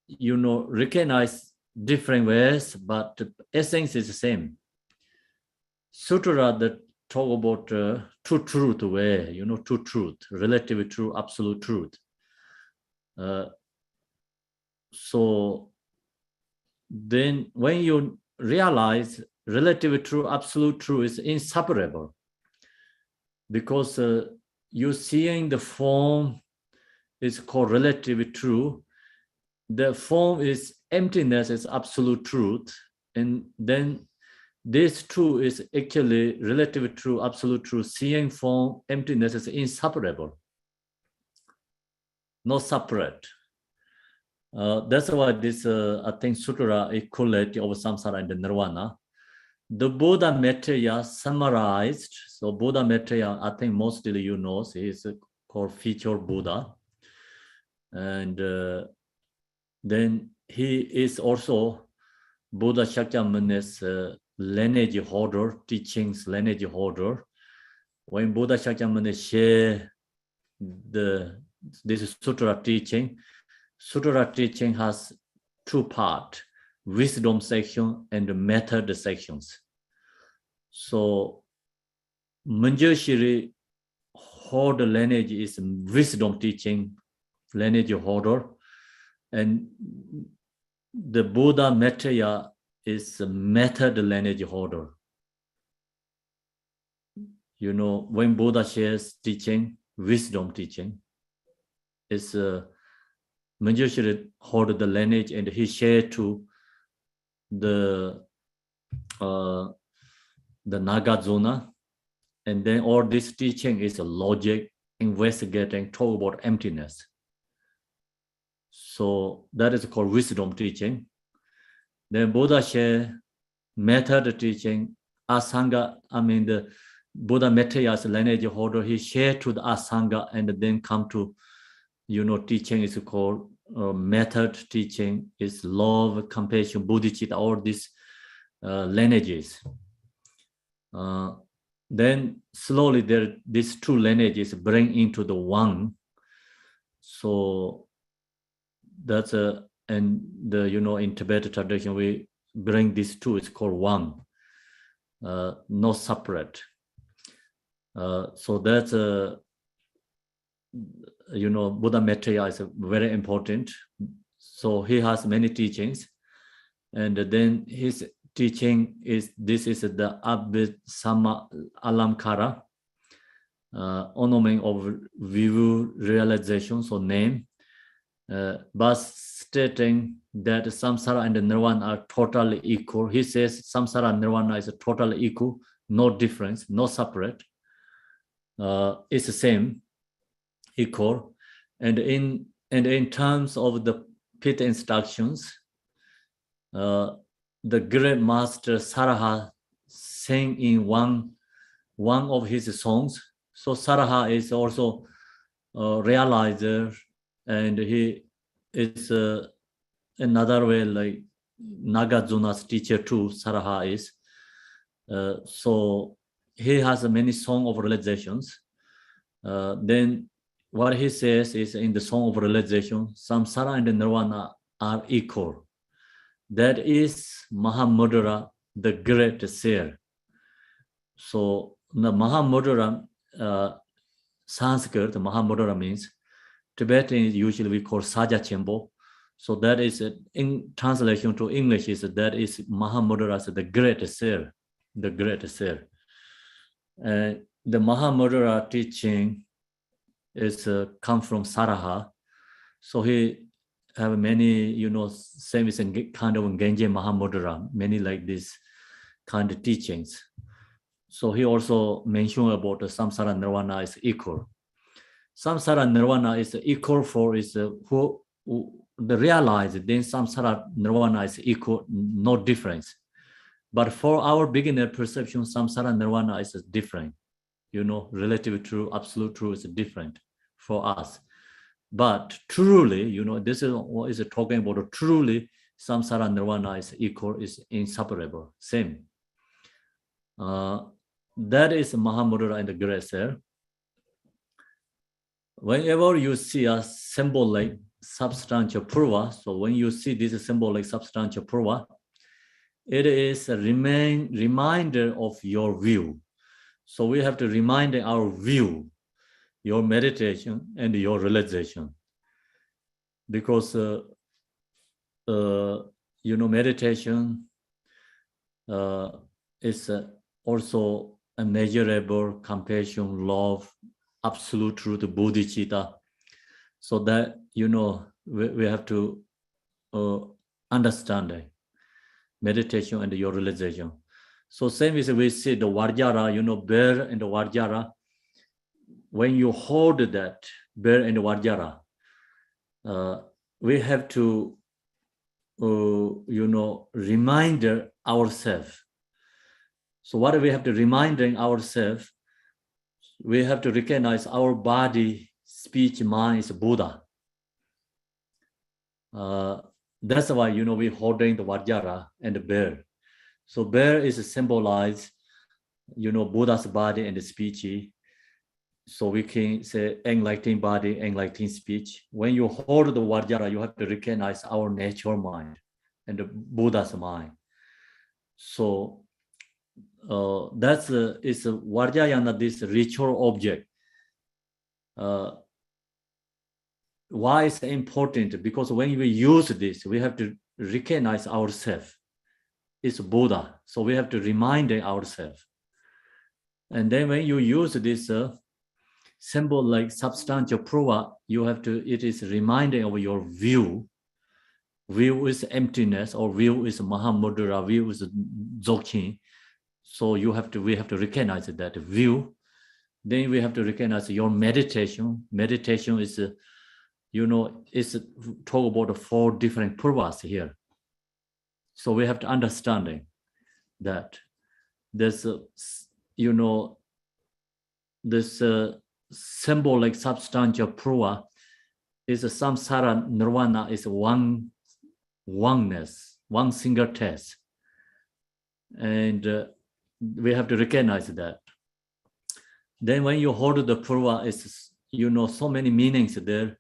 you know, recognize different ways, but the essence is the same. Sutra that talk about two truth way, you know, two truth, relative truth, absolute truth. So then when you realize relative truth, absolute truth is inseparable, because you seeing the form is called relative truth. The form is emptiness, is absolute truth. And then this truth is actually relative truth, absolute truth. Seeing form, emptiness is inseparable, not separate. That's why this, I think, sutra equality of samsara and the nirvana. The Buddha Maitreya summarized. So Buddha Maitreya, I think mostly you know, he is called feature Buddha. And then he is also Buddha Shakyamuni's lineage holder, teachings lineage holder. When Buddha Shakyamuni shared this sutra teaching has two parts, wisdom section and method sections. So Manjushri holder lineage is wisdom teaching lineage holder, and the Buddha Maitreya is a method lineage holder. You know, when Buddha shares teaching, wisdom teaching, is Manjushri hold the lineage, and he shared to the Nagarjuna, and then all this teaching is a logic, investigating, talk about emptiness. So that is called wisdom teaching. Then Buddha share method teaching, Asanga, the Buddha Maitreya's lineage holder, he shared to the Asanga and then come to, you know, teaching is called method teaching, is love, compassion, bodhicitta, all these lineages. Then slowly these two lineages bring into the one. So that's and the, you know, in Tibetan tradition we bring these two is called one, not separate. So that's Buddha Maitreya is very important. So he has many teachings, and then his teaching is this is the Abhisama Alamkara, ornament of view realization, so name, but stating that samsara and nirvana are totally equal. He says samsara and nirvana is totally equal, no difference, no separate. It's the same, equal. And in terms of the pit instructions, the great master Saraha sang in one of his songs. So Saraha is also a realizer, and he is another way like Nagajuna's teacher too. Saraha is. So he has many song of realizations. Then what he says is in the song of realization, samsara and nirvana are equal. That is Mahamudra, the great seer. So the Mahamudra, Sanskrit, Mahamudra means Tibetan is usually we call Saja Chembo. So that is in translation to English is that is Mahamudra as the great seer, the great seer. The Mahamudra teaching is come from Saraha. So he have many, same is a kind of Genje Mahamudra, many like this kind of teachings. So he also mentioned about the samsara nirvana is equal. Samsara nirvana is equal for is who the realize then samsara nirvana is equal, no difference. But for our beginner perception, samsara nirvana is different. Relative truth, absolute truth is different for us. But truly, this is what is talking about. Truly, samsara nirvana is equal, is inseparable, same. That is Mahamudra and the great seer. Whenever you see a symbol like substantial purva, so when you see this symbol like substantial purva, it is a reminder of your view. So we have to remind our view, your meditation and your realization. Because, meditation is also a measurable compassion, love, absolute truth, bodhicitta. So that, we have to understand meditation and your realization. So same as we see the Vajra, bear and the Vajra, when you hold that bear and the Vajra, we have to, remind ourselves. So what we have to reminding ourselves, we have to recognize our body, speech, mind is Buddha. That's why, we holding the Vajra and the bear. So bear is symbolized, Buddha's body and the speech. So we can say enlightening body, enlightening speech. When you hold the Vajra, you have to recognize our natural mind and the Buddha's mind. So that's is Vajrayana, this ritual object. Why is it important? Because when we use this, we have to recognize ourselves. It's Buddha. So we have to remind ourselves. And then when you use this symbol like substantial purva, you have to, it is reminding of your view. View is emptiness, or view is Mahamudra, view is Dzogchen. So we have to recognize that view. Then we have to recognize your meditation. Meditation is, is talk about the 4 different purvas here. So we have to understand that there's, this symbol like substantial purva is a samsara nirvana is oneness, one single test. And we have to recognize that. Then when you hold the purva, it's, so many meanings there.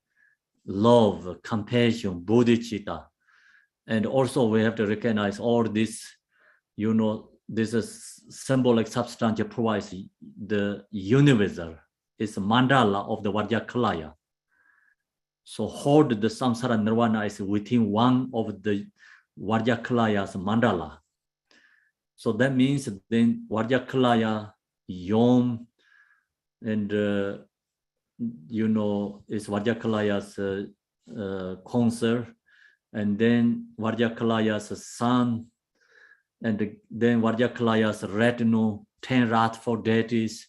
Love, compassion, bodhicitta. And also we have to recognize all this, this is symbolic substance provides the universal. It's mandala of the Vajrakilaya. So hold the samsara nirvana is within one of the Vajrakilaya's mandala. So that means then Vajrakilaya, Yom, and is Vajrakilaya's concert, and then Vajrakilaya's son, and then Vajrakilaya's retinue, 10 wrathful deities,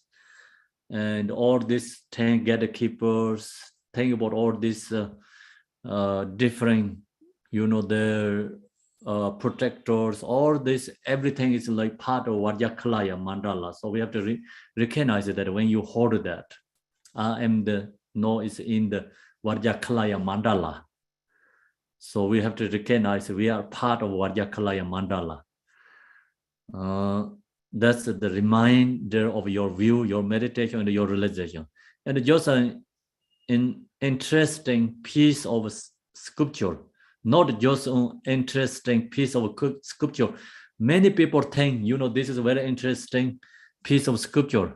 and all these 10 gatekeepers. Think about all these different, their protectors, all this, everything is like part of Vajrakilaya mandala. So we have to recognize that when you hold that, I am the no is in the Vajrakilaya mandala. So we have to recognize we are part of Vajrakilaya mandala. That's the reminder of your view, your meditation, and your realization. And just an interesting piece of sculpture, not just an interesting piece of sculpture. Many people think, this is a very interesting piece of sculpture.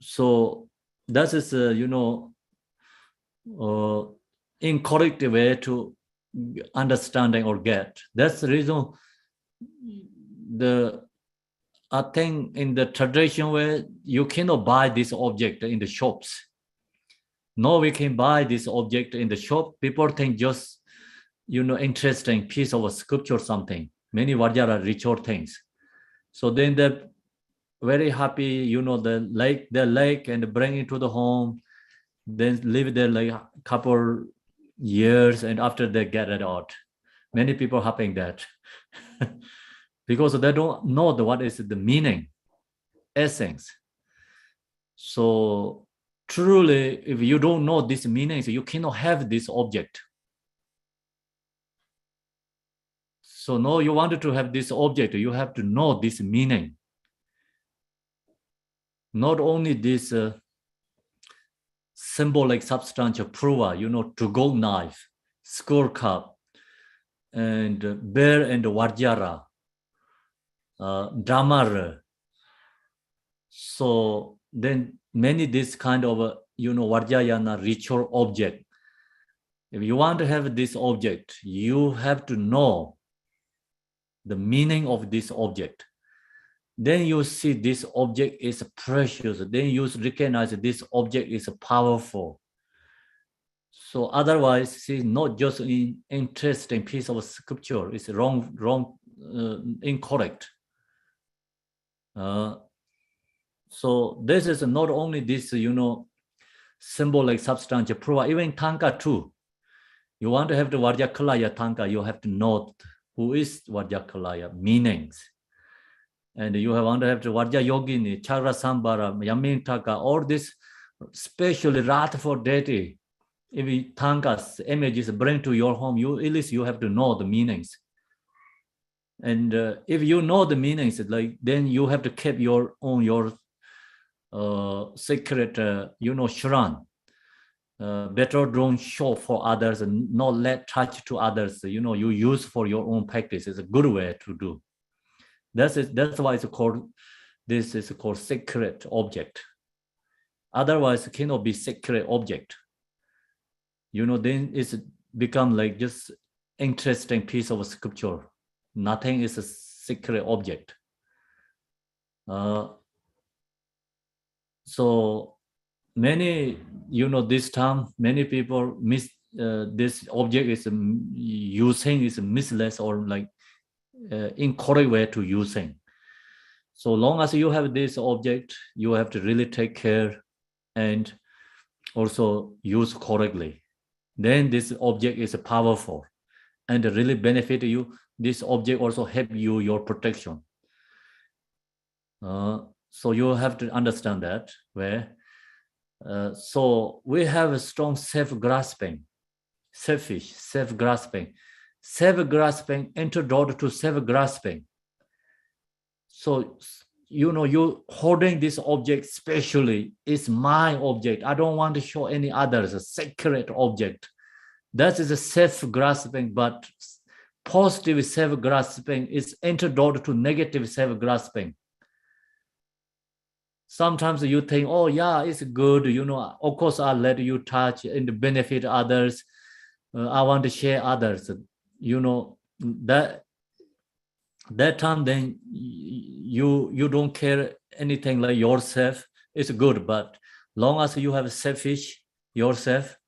So that is, incorrect way to understanding or get. That's the reason I think in the tradition where you cannot buy this object in the shops. No, we can buy this object in the shop. People think just, interesting piece of a sculpture or something. Many Vajra ritual things. So then they're very happy, the lake and bring it to the home, then live there like a couple years, and after they get it out. Many people happening that because they don't know what is the meaning, essence. So truly, if you don't know these meanings, you cannot have this object. So no, you wanted to have this object, you have to know this meaning. Not only this symbolic substance of pruva, to-go knife, skull cup, and bear and Vajra, Dhamara. So then many this kind of, Vajrayana ritual object. If you want to have this object, you have to know the meaning of this object. Then you see this object is precious. Then you recognize this object is powerful. So otherwise, see, not just an interesting piece of sculpture. It's wrong, incorrect. So this is not only this, symbolic substance, even tanka too. You want to have the Vajrakilaya tanka, you have to know who is Vajrakilaya, meanings. And you want to have the Vajra Yogini, Chakra Sambara, Yamin Taka, all this specially wrathful deity. If tankas, images bring to your home, at least you have to know the meanings. And if you know the meanings, then you have to keep your secret, shran. Better don't show for others and not let touch to others. You use for your own practice. It's a good way to do. That's why it's called. This is called sacred object. Otherwise, it cannot be sacred object. Then it's become like just interesting piece of sculpture. Nothing is a sacred object. So many, this time, many people miss this object is using is mislead or like incorrect way to using. So long as you have this object, you have to really take care and also use correctly. Then this object is powerful and really benefit you. This object also help you your protection. So you have to understand that where. So we have a strong self-grasping, selfish, self-grasping, antidote to self-grasping. So, you holding this object specially is my object. I don't want to show any others, a sacred object. That is a self-grasping, but positive self-grasping is antidote to negative self-grasping. Sometimes you think, oh yeah, it's good, of course I'll let you touch and benefit others. I want to share others. That time then you don't care anything like yourself. It's good, but long as you have selfish yourself,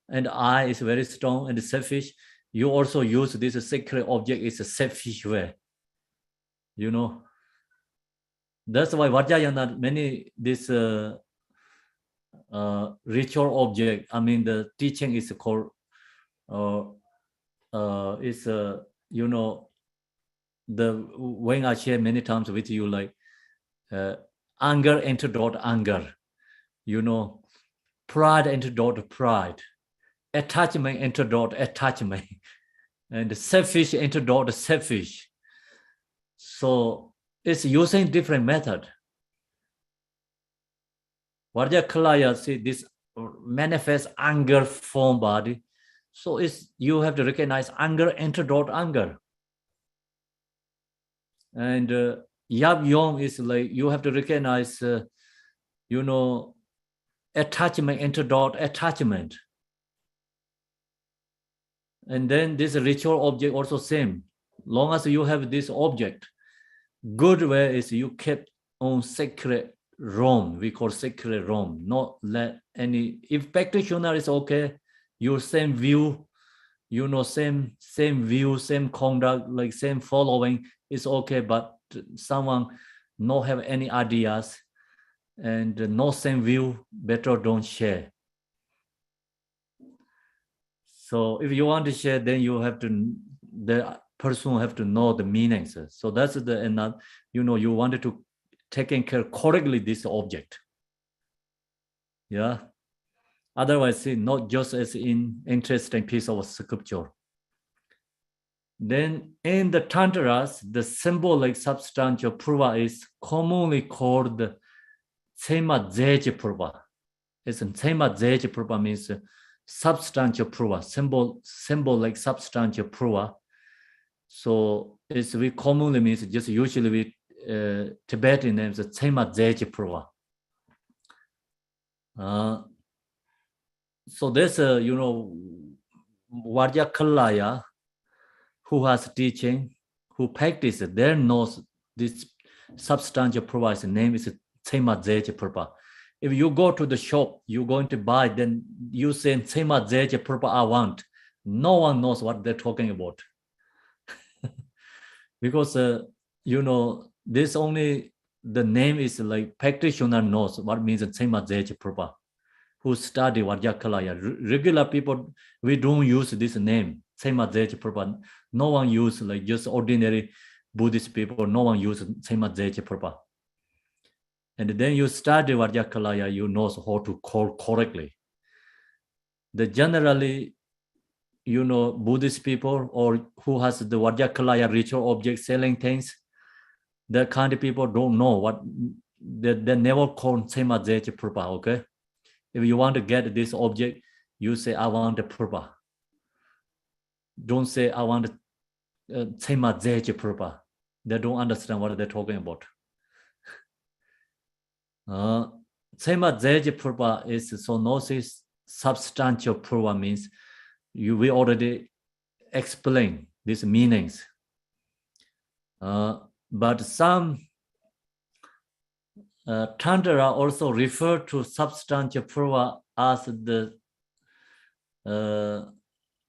and I is very strong and selfish, you also use this sacred object is a selfish way. That's why Vajrayana, many this ritual object, I mean the teaching is called the when I share many times with you, like anger antidote anger, pride antidote pride, attachment antidote attachment, and selfish antidote selfish. So it's using different method. Vajrakilaya, see this manifest anger form body. So it's you have to recognize anger antidote anger. And Yab Yom is like you have to recognize, attachment antidote attachment. And then this ritual object also same. Long as you have this object, good way is you kept on sacred realm. We call sacred realm. Not let any. If practitioner is okay, your same view, same view, same conduct, like same following is okay. But someone not have any ideas and no same view, better don't share. So if you want to share, then you have to, the person have to know the meanings. So that's the, and you wanted to taking care correctly this object. Yeah. Otherwise, see, not just as in interesting piece of sculpture. Then in the Tantras, the symbolic substantial purva is commonly called Tsema Zeje purva. It's Tsema Zeje purva means substantial purva, symbolic substantial purva. So it's we commonly means just usually we Tibetan names Tsema Zeje purva. So there's Vajrakilaya who has teaching, who practice, there knows this substantial purva. Name is Tsema Zeje purva. If you go to the shop, you're going to buy, then you say Tsema Zeje purva I want. No one knows what they're talking about. Because this only the name is like practitioner knows what means Tsema Zeje purva. Who study Vajrakilaya. Regular people, we don't use this name, Tsema Zeje purva. No one use, like just ordinary Buddhist people, no one use Tsema Zeje purva. And then you study Vajrakilaya, you know how to call correctly. The generally, Buddhist people or who has the Vajrakilaya ritual object selling things, that kind of people don't know what, they never call Tsema Zeje purva, okay? If you want to get this object, you say, I want a purva. Don't say, I want Tsema Zeje purva. They don't understand what they're talking about. Tsema Zeje purva is zoonosis substantial purva means we already explained these meanings. But some Tantra also refer to substantial purva as the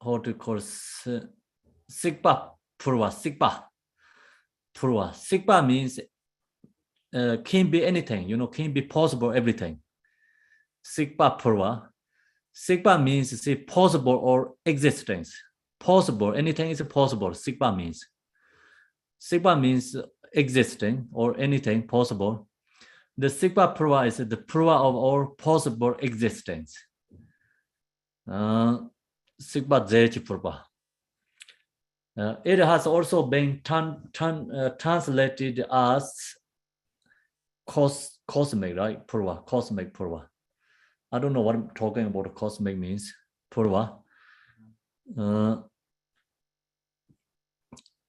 how to call sikpa purva. Sikpa purva. Sikpa means can be anything, can be possible everything. Sikpa purva. Sikpa means say possible or existence. Possible, anything is possible. Sikpa means. Sikpa means existing or anything possible. The Sikpa purva is the purva of all possible existence. Sikpa Zeje purva. It has also been translated as cosmic, right? Purva, cosmic purva. I don't know what I'm talking about. Cosmic means purva.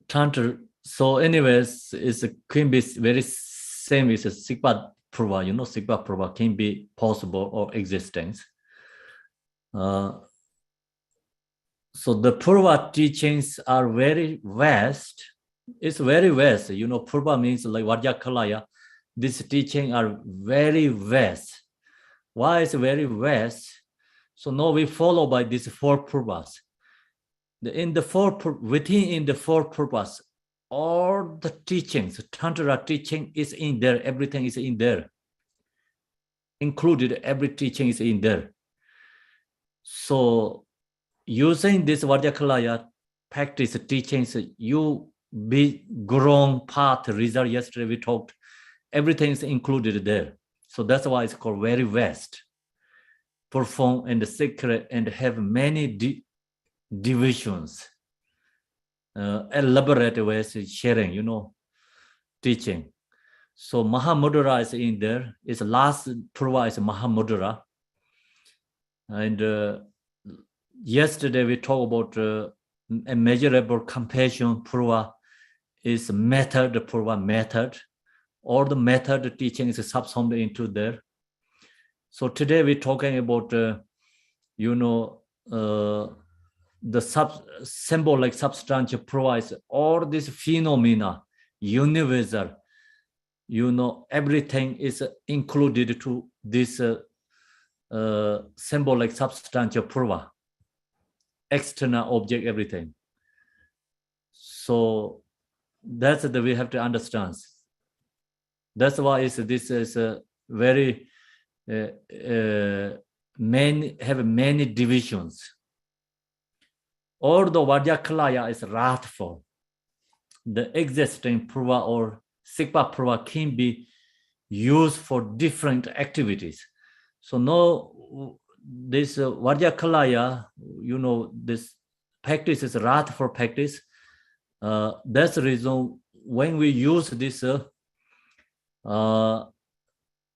Tantra. So, anyways, it's can be very same as a Sikpa Purva. You know, Sikpa Purva can be possible or existence. So the Purva teachings are very vast. It's very vast. You know, Purva means like Vajrakilaya. These teachings are very vast. Why is very vast? So now we follow by these four Purbas. In the within the four Purbas, all the teachings, Tantra teaching is in there. Everything is in there. Included, every teaching is in there. So using this Vajrakilaya practice teachings, you be grown path result. Yesterday we talked, everything is included there. So that's why it's called very vast. Perform and secret and have many divisions. Elaborate ways of sharing, you know, teaching. So Mahamudra is in there. Its last Purva is Mahamudra. And yesterday we talked about a measurable compassion Purva is method Purva method. All the method teaching is subsumed into there. So today we're talking about, you know, the symbolic substance provides all these phenomena, universal, you know, everything is included to this symbolic substance purva, external object, everything. So that's the we have to understand. That's why this is a very many divisions. Although Vajrakilaya is wrathful, the existing Purva or Sikpa Purva can be used for different activities. So now this Vajrakilaya, you know, this practice is wrathful practice. That's the reason when we use this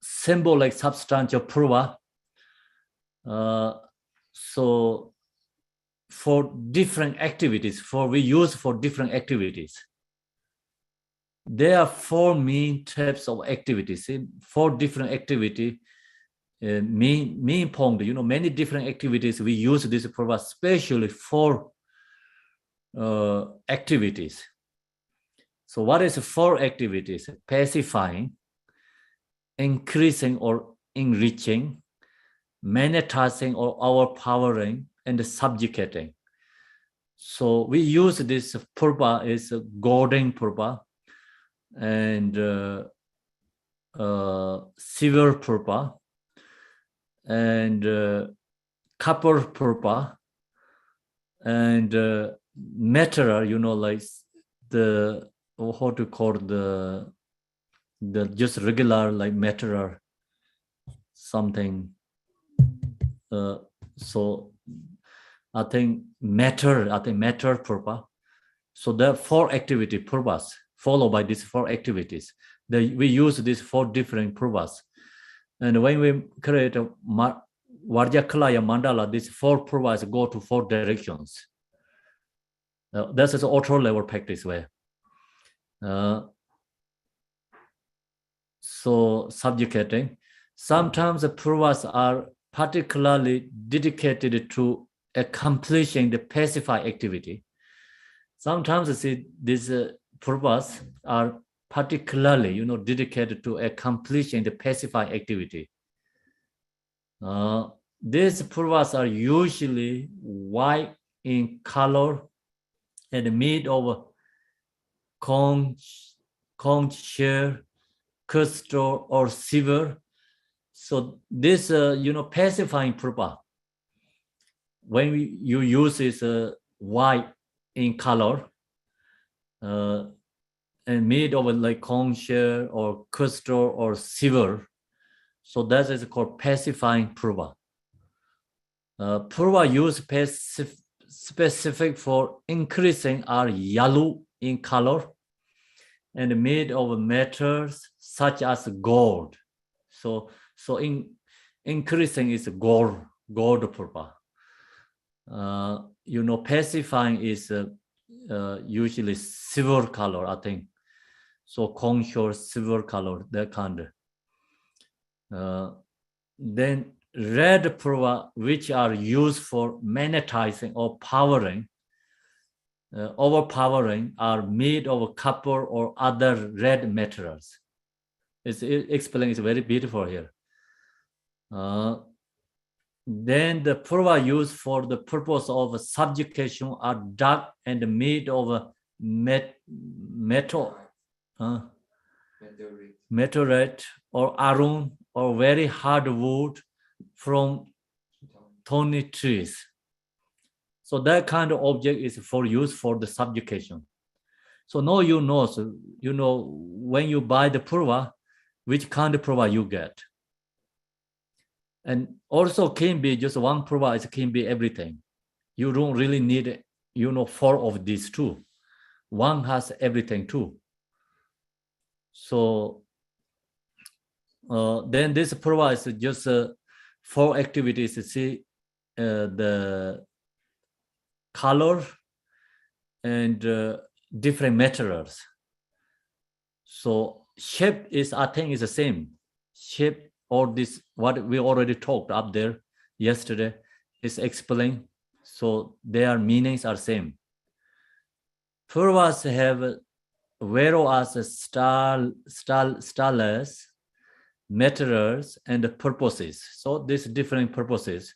symbolic substance of Purva, so for different activities, we use for different activities. There are four main types of activities. Four different activity, main point, you know, many different activities we use this Purva, especially for activities. So what is four activities? Pacifying, increasing or enriching, magnetizing or overpowering, and subjugating. So we use this Purva is golden Purva and silver Purva and copper Purva and metal, you know, like the how to call the just regular like metal something. So I think matter Purva. So there are four activity Purvas followed by these four activities. We use these four different Purvas. And when we create a Vajrakilaya mandala, these four Purvas go to four directions. This is an auto level practice way. So subjugating. Sometimes the Purvas are particularly dedicated to accomplishing the pacify activity. Sometimes these Purvas are particularly, you know, dedicated to accomplishing the pacify activity. These Purvas are usually white in color and made of conch shell, crystal, or silver. So this, you know, pacifying Purva, when you use this white in color and made of like conch shell or crystal or silver, so that is called pacifying Purva. Purva used specific for increasing are yellow in color and made of metals such as gold. So in increasing is gold Purva. pacifying is usually silver color, I think. So contour silver color, that kind. Then red purva, which are used for magnetizing or powering, overpowering, are made of copper or other red materials. It explains very beautiful here. Then the purva used for the purpose of subjugation are dark and made of meteorite or iron or very hard wood from thorny trees. So that kind of object is for use for the subjugation. So now you know when you buy the purva, which kind of purva you get. And also can be just one purva, it can be everything. You don't really need, 4 of these two. One has everything too. So then this purva is just 4 activities. See the color and different materials. So shape is, I think, is the same. Shape or this, what we already talked up there yesterday, is explained. So their meanings are same. Purvas have whereas styles, materials, and purposes. So these different purposes.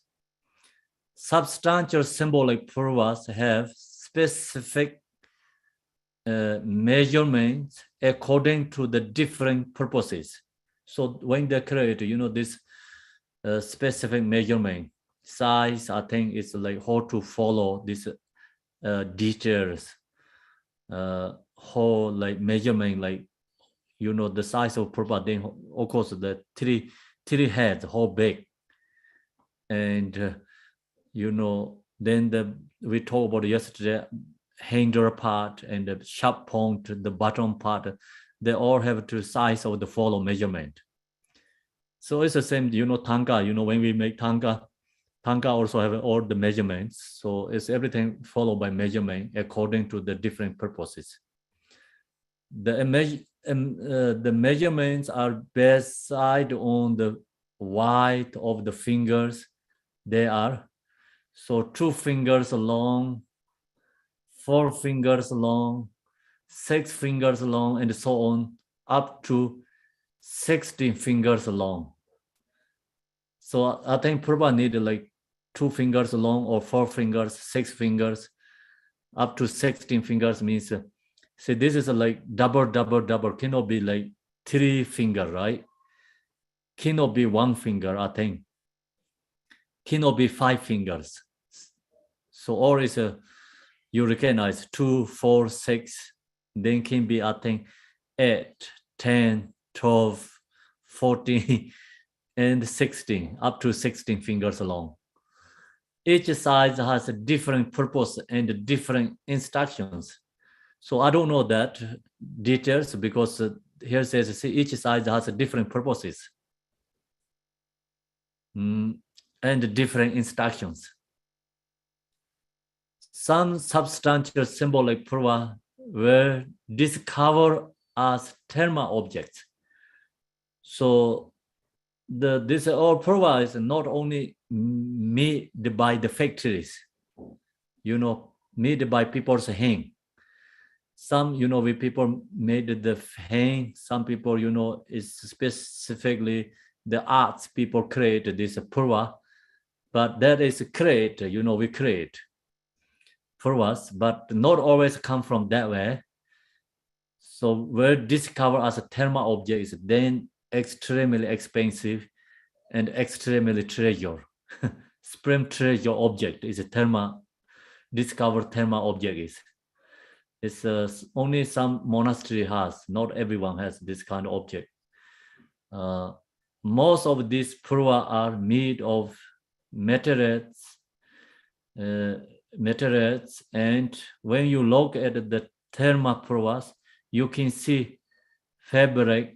Substantial symbolic purvas have specific measurements according to the different purposes. So when they create, this specific measurement, size, I think it's like how to follow these details, whole like measurement, like, the size of purpose, then of course the three heads, how big. And, then we talked about yesterday, hinder part and the sharp point, the bottom part, they all have to size of the follow measurement. So it's the same, tanka, when we make tanka also have all the measurements. So it's everything followed by measurement according to the different purposes. The measurements are based on the width of the fingers. They are, so 2 fingers long, 4 fingers long, 6 fingers long, and so on, up to 16 fingers long. So I think purva need like 2 fingers long or 4 fingers, 6 fingers, up to 16 fingers means, see, this is like double, cannot be like 3 finger, right? Cannot be 1 finger, I think. Cannot be 5 fingers. So or is you recognize 2, 4, 6, then can be, I think, 8, 10, 12, 14, and 16, up to 16 fingers long. Each size has a different purpose and different instructions. So I don't know that details because here says, see, each size has different purposes and different instructions. Some substantial symbolic purva were discovered as thermal objects. So this all purva is not only made by the factories, made by people's hand. Some, we people made the hand. Some people, is specifically the arts people create this purva, but that is create, we create purvas, but not always come from that way. So were discovered as a thermal object is then extremely expensive and extremely treasure. Supreme treasure object is a discovered thermal object is. It's only some monastery has, not everyone has this kind of object. Most of these purva are made of materials, and when you look at the thermal purvas, you can see fabric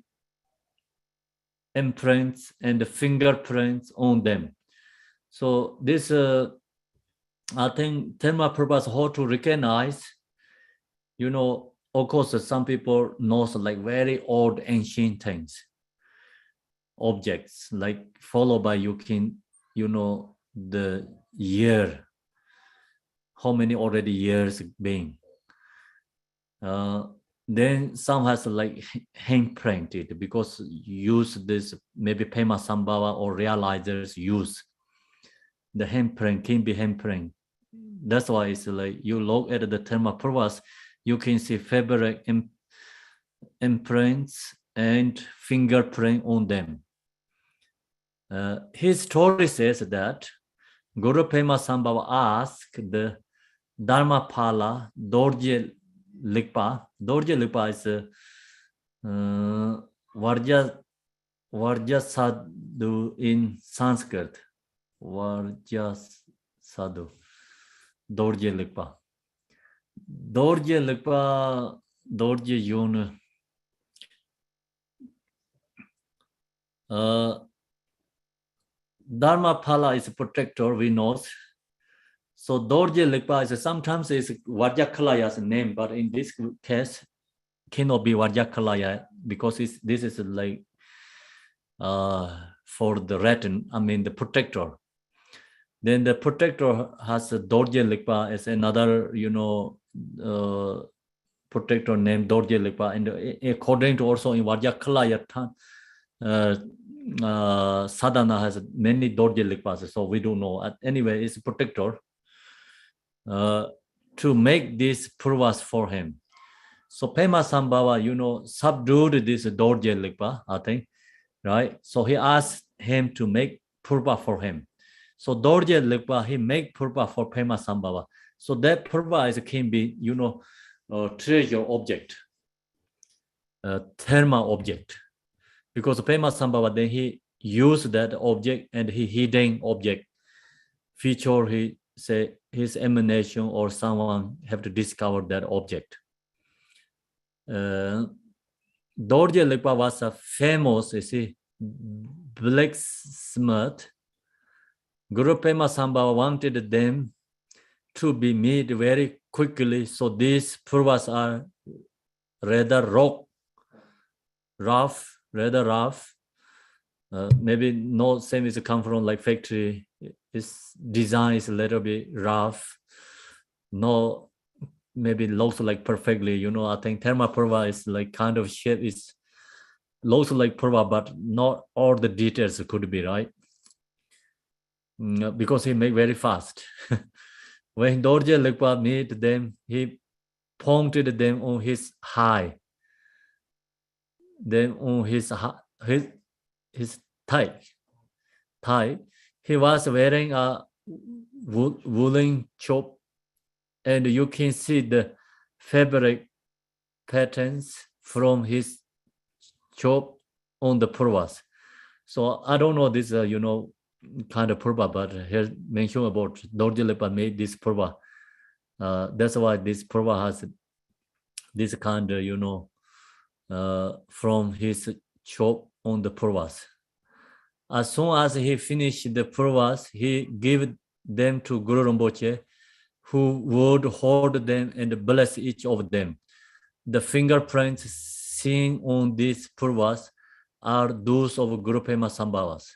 imprints and the fingerprints on them. So this I think Tenma Purbas how to recognize, of course, some people knows like very old ancient things, objects, like followed by you can, the year, how many already years being. Then some has like handprinted because use this maybe Pema Sambhava or realizers use the handprint can be handprint. That's why it's like you look at the Tenma Purbas, you can see fabric imprints and fingerprint on them. His story says that Guru Pema Sambhava asked the Dharmapala Dorje Likpa. Dorje Likpa is Varja Sadhu in Sanskrit. Varja Sadhu. Dorje Likpa. Dorje Likpa, Dorje Yun. Dharmapala is a protector, we know. So Dorje Likpa is sometimes is Vajrakalaya's name, but in this case cannot be Vajrakalaya because this is like for the retin, the protector. Then the protector has a Dorje Likpa as another, protector named Dorje Likpa, and according to also in Vajrakalaya sadhana has many Dorje Likpas, so we don't know. Anyway, it's a protector to make these Purbas for him. So Pema Sambhava, subdued this Dorje Likpa, I think, right? So he asked him to make Purba for him. So Dorje Likpa, he make Purba for Pema Sambhava. So that Purba can be, treasure object, therma object. Because Pema Sambhava, then he used that object and he hidden object feature, he say his emanation or someone have to discover that object. Dorje Likpa was a famous, blacksmith. Guru Pema Sambhava wanted them to be made very quickly, so these Purbas are rather rough. Maybe no same as come from like factory. Its design is a little bit rough. No, maybe looks like perfectly. I think Therma Purva is like kind of shape is looks like Purva, but not all the details could be right. Because he make very fast. When Dorje Likpa meet them, he pointed them on his high. Then on his thigh, he was wearing a woolen chop, and you can see the fabric patterns from his chop on the Purbas. So I don't know this, kind of Purba, but here mentioned about Dorje Likpa made this Purba. That's why this Purba has this kind of, from his chop on the Purbas. As soon as he finished the Purbas, he gave them to Guru Rinpoche, who would hold them and bless each of them. The fingerprints seen on these Purbas are those of Guru Pema Sambhavas.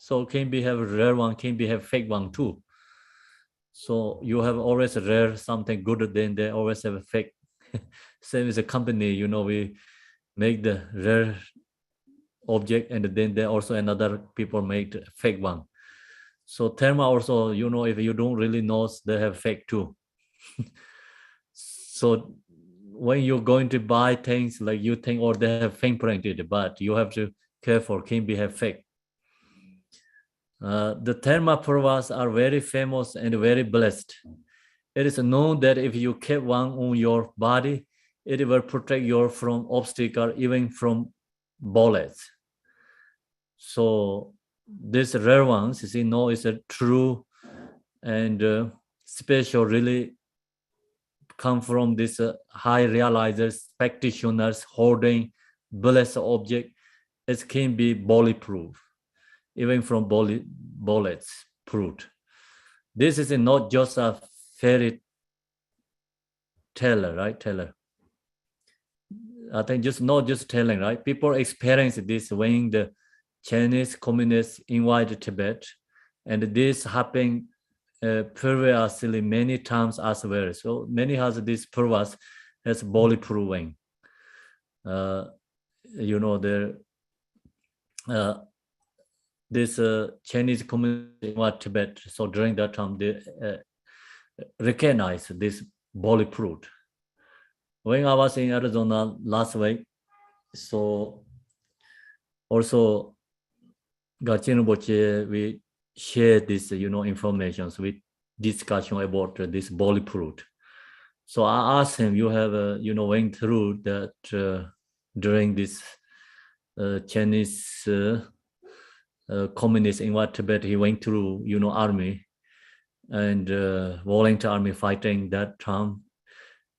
So can be have rare one, can be have fake one too. So you have always rare something good, then they always have a fake. Same as a company, we make the rare object and then there also another people make fake one. So Therma also, if you don't really know, they have fake too. So when you're going to buy things, like you think, or they have fingerprinted, but you have to careful, can be have fake. The Therma Purbas are very famous and very blessed. It is known that if you keep one on your body, it will protect you from obstacle, even from bullets. So these rare ones, is a true and special, really come from this high realizers, practitioners holding blessed object. It can be bulletproof, even from bullets proof. this is not just a fairy tale, right? Teller. I think just not just telling, right? People experience this when the Chinese communists invaded Tibet, and this happened previously many times as well. So many has this Purbas as bulletproofing. You know, this Chinese communists invaded Tibet. So during that time, they recognize this bulletproof. When I was in Arizona last week, so also Gachin Boche, we share this, information with discussion about this bulletproof. So I asked him, you have, went through that during this Chinese communist in Tibet, he went through, army and volunteer army fighting that time.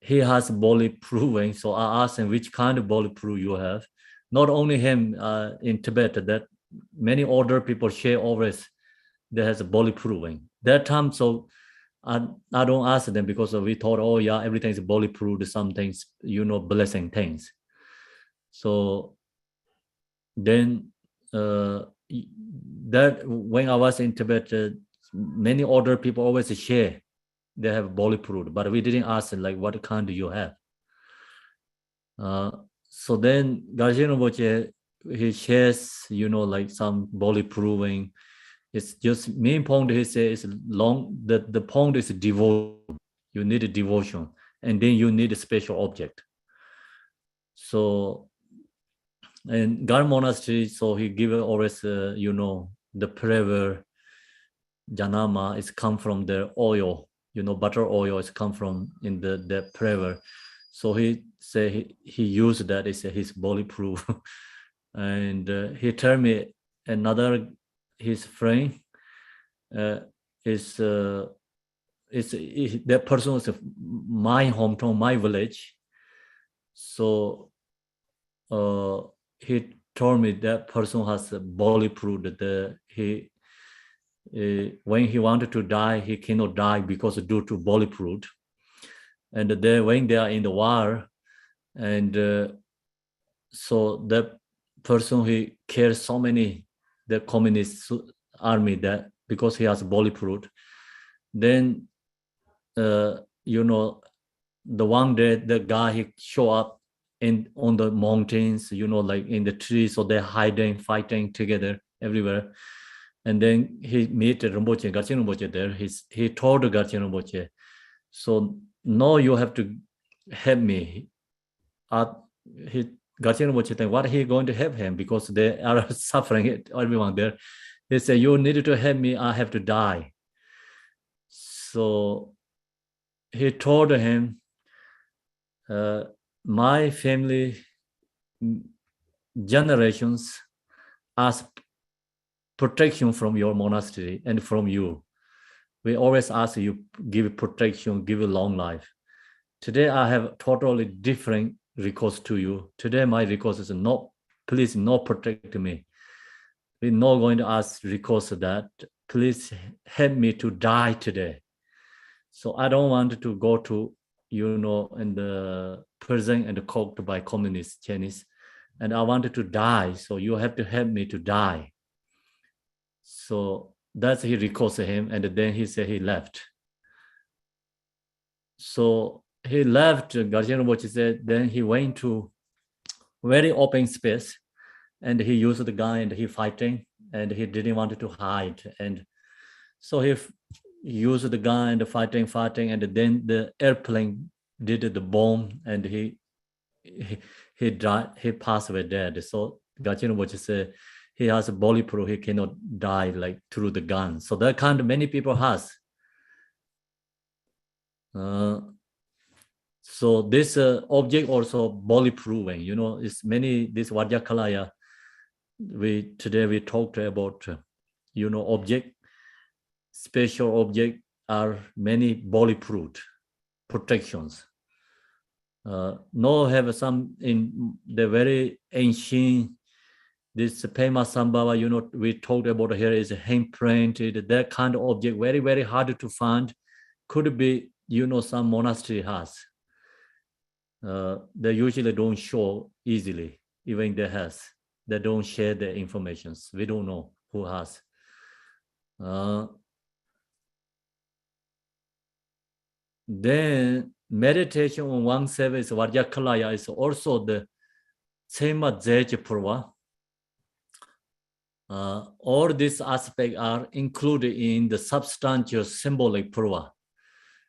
He has bulletproofing. So I asked him which kind of bulletproof you have. Not only him in Tibet, that many older people share always that has a bulletproofing. That time, so I don't ask them because we thought, oh yeah, everything is bulletproof, some things, blessing things. So then that when I was in Tibet, many older people always share they have bulletproof, but we didn't ask like what kind do you have. So then Gajin Rinpoche, he shares, like some bulletproofing. It's just main point he says long. The point is devotion. You need a devotion, and then you need a special object. So, in Gar Monastery, so he give always, the prayer janama is come from the oil. Butter oil is come from in the prayer. So he say he used that is his bulletproof, and he told me another his friend is that person is my hometown, my village. So he told me that person has a bulletproof. That he when he wanted to die, he cannot die because due to bulletproof. And then when they are in the war, and so that person he cares so many the communist army that because he has bulletproof. Then the one day the guy he show up on the mountains, like in the trees, so they're hiding, fighting together everywhere. And then he met Rinpoche, Garchen Rinpoche there. He told Garchen Rinpoche, so now you have to help me. Garchen Rinpoche think, what he going to help him because they are suffering, everyone there. He said, you needed to help me, I have to die. So he told him, my family generations ask protection from your monastery and from you. We always ask you, give protection, give a long life. Today I have totally different request to you. Today my request is please not protect me. We're not going to ask request that. Please help me to die today. So I don't want to go to, in the prison and cooked by communist Chinese. And I wanted to die. So you have to help me to die. So that's he requested him. And then he said he left. So he left, Garchen Rinpoche said, then he went to very open space and he used the gun and he fighting and he didn't want to hide. And so he used the gun and fighting, and then the airplane did the bomb and he died, he passed away dead. So Garchen Rinpoche said he has a bulletproof, he cannot die like through the gun. So that kind of many people has. So this object also bulletproofing, it's many, this Vajrakilaya, today we talked about, object, special object are many bulletproof protections. No have some in the very ancient This Pema Sambhava, you know, we talked about here is hand-painted, that kind of object, very, very hard to find. Could be, you know, some monastery has. They usually don't show easily, even they has. They don't share the informations. We don't know who has. Then meditation on oneself is Vajrakilaya is also the same as Purva. All these aspects are included in the substantial symbolic Purva.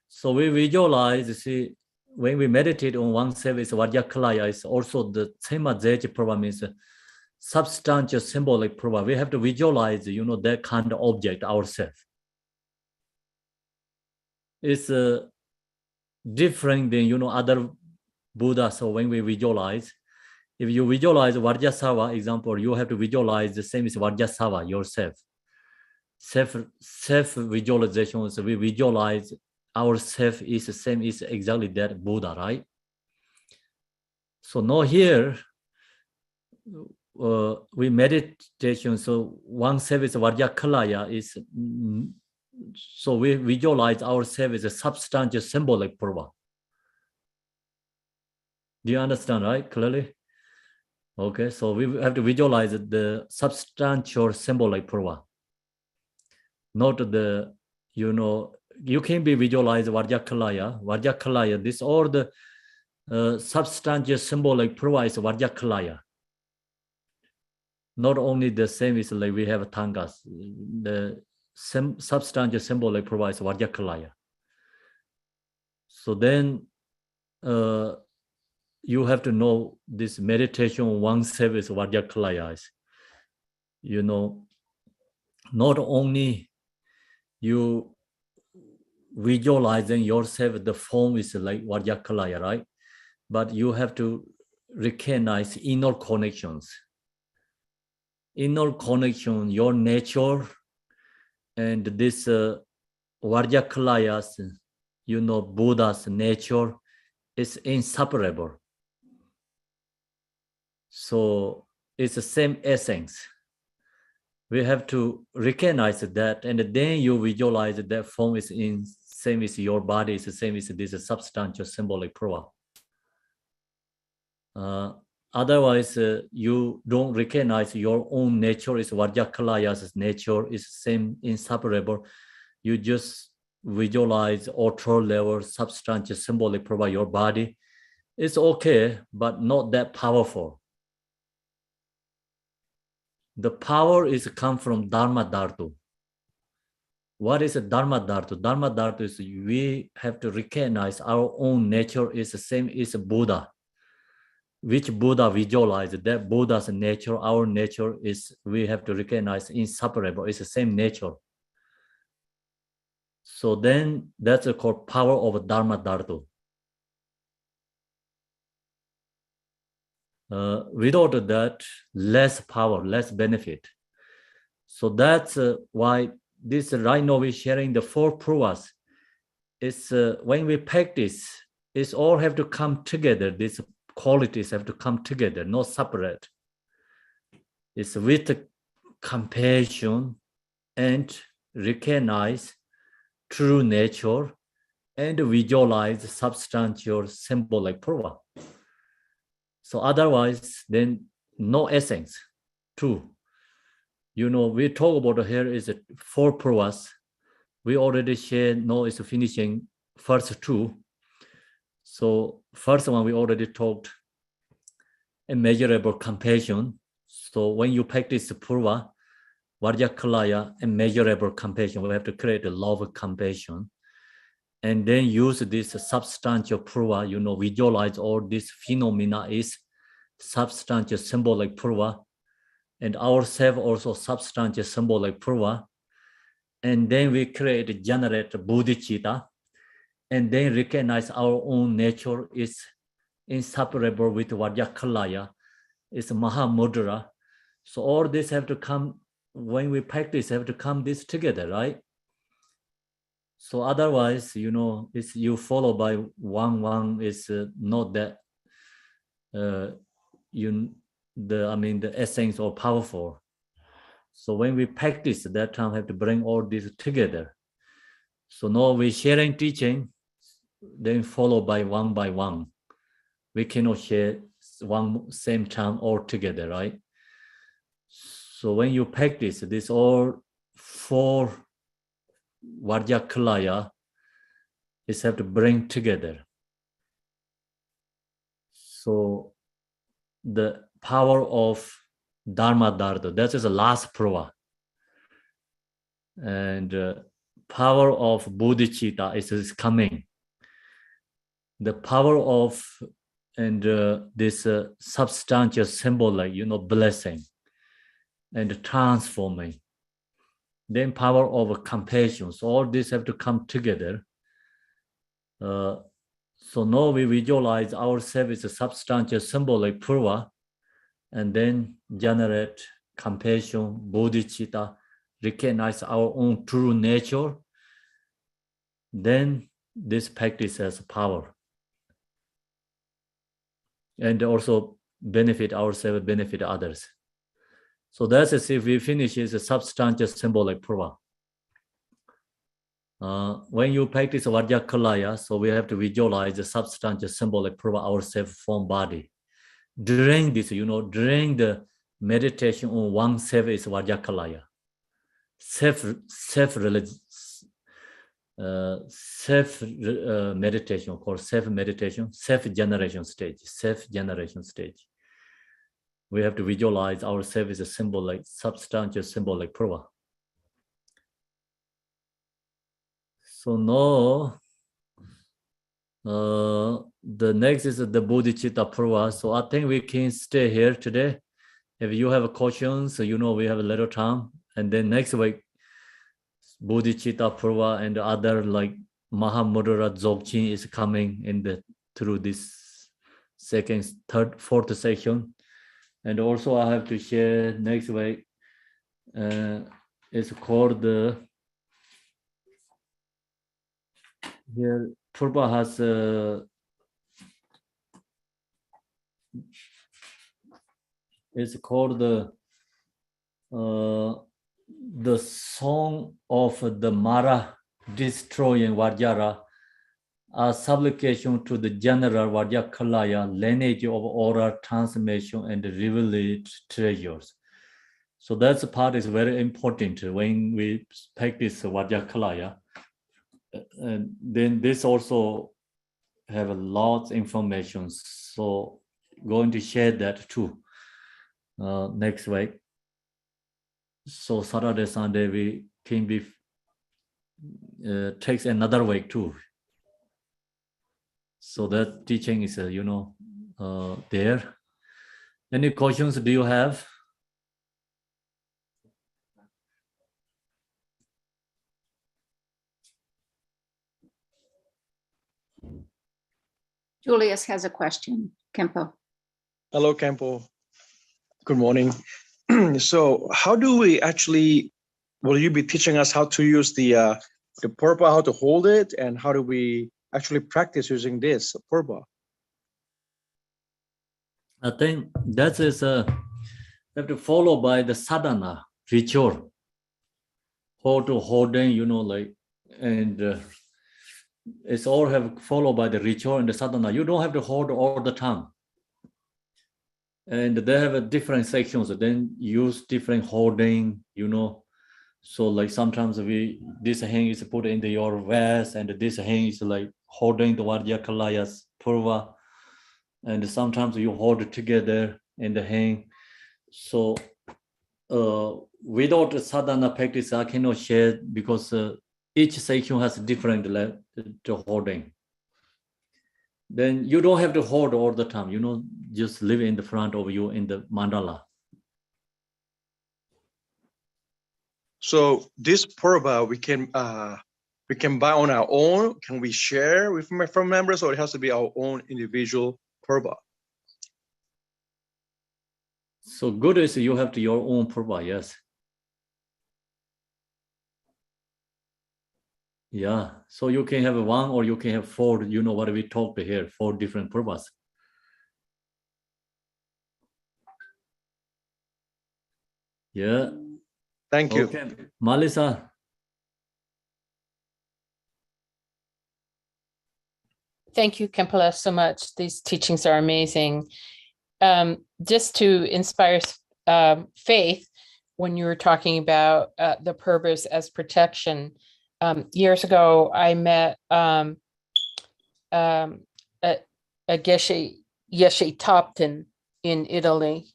So we visualize, see, when we meditate on oneself is Vajrakilaya is also the same as Purva means substantial symbolic Purva. We have to visualize, you know, that kind of object ourselves. It's different than, you know, other Buddhas. So when we visualize, if you visualize Vajrasattva example, you have to visualize the same as Vajrasattva yourself. Self visualization. So we visualize ourself is the same as exactly that Buddha, right? So now here we meditation. So oneself is Vajrakilaya is. So we visualize ourselves as a substantial symbolic Purva. Do you understand, right? Clearly? Okay, so we have to visualize the substantial symbolic Purva. Not the, you know, you can be visualized Vajrakilaya. Vajrakilaya, this all the substantial symbolic Purva is Vajrakilaya. Not only the same is like we have Tangas, the substantial symbolic Purva is Vajrakilaya. So then you have to know this meditation on oneself is Vajrakilaya. You know, not only you visualizing yourself, the form is like Vajrakilaya, right? But you have to recognize inner connections. Inner connection, your nature, and this Vajrakilaya's, you know, Buddha's nature is inseparable. So it's the same essence. We have to recognize that, and then you visualize that form is in same as your body, is the same as this substantial symbolic Purva. Otherwise, you don't recognize your own nature is Vajrakilaya's nature is same inseparable. You just visualize ultra level substantial symbolic Purva your body. It's okay, but not that powerful. The power is come from Dharma Dhatu. What is a Dharma Dhatu? Dharma Dhatu is we have to recognize our own nature is the same as Buddha. Which Buddha visualize that Buddha's nature, our nature is, we have to recognize inseparable. It's the same nature. So then that's called power of Dharma Dhatu. Without that, less power, less benefit. So that's why this right now we're sharing the 4 Purvas. It's when we practice, it's all have to come together. These qualities have to come together, not separate. It's with compassion and recognize true nature and visualize substantial symbol like Purva. So otherwise, then no essence. 2. You know, we talk about here is 4 Purvas. We already shared, now it's finishing first 2. So first one, we already talked immeasurable compassion. So when you practice Purva, Vajrakilaya, immeasurable compassion, we have to create a love of compassion. And then use this substantial Purva, you know, visualize all these phenomena is substantial symbolic Purva, and ourselves also substantial symbolic Purva. And then we generate bodhicitta, and then recognize our own nature is inseparable with Vajrakilaya, is Mahamudra. So all this have to come, when we practice, have to come this together, right? So otherwise, you know, it's you follow by one is not that the essence or powerful. So when we practice that time, we have to bring all this together. So now we sharing teaching, then followed by one. We cannot share one same time all together, right? So when you practice this all 4 Vajrakilaya, is have to bring together. So the power of Dharma Dharma, that is the last prova. And power of bodhicitta is coming. The power of and this substantial symbol like blessing and transforming. Then power of compassion. So all this have to come together. So now we visualize ourselves as a substantial symbol like Purva, and then generate compassion, bodhicitta, recognize our own true nature. Then this practice has power. And also benefit ourselves, benefit others. So that's as if we finish is a substantial symbol like Purva. When you practice Vajrakilaya, so we have to visualize the substantial symbol like Purva, our self-formed body. During this, during the meditation on oneself is Vajrakilaya. Meditation, called self-meditation, self-generation stage. We have to visualize ourselves as a symbol like substantial symbol like Purva. So now, the next is the bodhicitta Purva. So I think we can stay here today. If you have questions, so we have a little time. And then next week, bodhicitta Purva and other like Mahamudra Dzogchen is coming through this second, third, fourth section. And also I have to share next week. It's called here Purba has it's called the song of the Mara destroying Vajra, a supplication to the general Vajrakilaya, lineage of oral transmission and revealed treasures. So that part is very important when we practice Vajrakilaya. And then this also have a lot of information. So going to share that too next week. So Saturday, Sunday we can be takes another week too. So that teaching is there. Any questions do you have? Julius has a question. Kempo. Hello, Kempo. Good morning. So how do we actually, will you be teaching us how to use the purba, how to hold it, and how do we actually practice using this purba? I think that is have to follow by the sadhana ritual. How to holding, and it's all have followed by the ritual and the sadhana. You don't have to hold all the time. And they have a different sections, then use different holding, So like sometimes this hand is put into your vest, and this hand is like holding the Vajrakilaya's Purva. And sometimes you hold it together in the hand. So without sadhana practice, I cannot share because each section has different holding. Then you don't have to hold all the time, just live in the front of you in the mandala. So this purba we can buy on our own. Can we share with my friend members, or it has to be our own individual purba? So good is you have your own purba, yes. Yeah, so you can have one or you can have 4, what we talked here, 4 different purposes. Yeah. Thank you. Okay. Malisa. Thank you, Kempala, so much. These teachings are amazing. Just to inspire faith, when you were talking about the Purbas as protection, years ago, I met a Geshe Topton in Italy.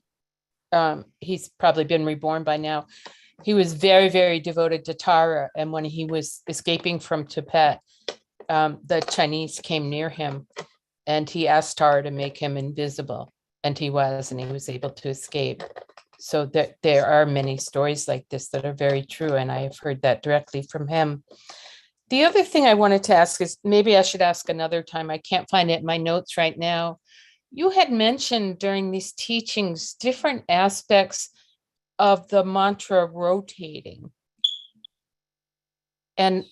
He's probably been reborn by now. He was very, very devoted to Tara. And when he was escaping from Tibet, the Chinese came near him and he asked Tara to make him invisible. And he was able to escape. So there are many stories like this that are very true. And I have heard that directly from him. The other thing I wanted to ask is, maybe I should ask another time. I can't find it in my notes right now. You had mentioned during these teachings different aspects of the mantra rotating. And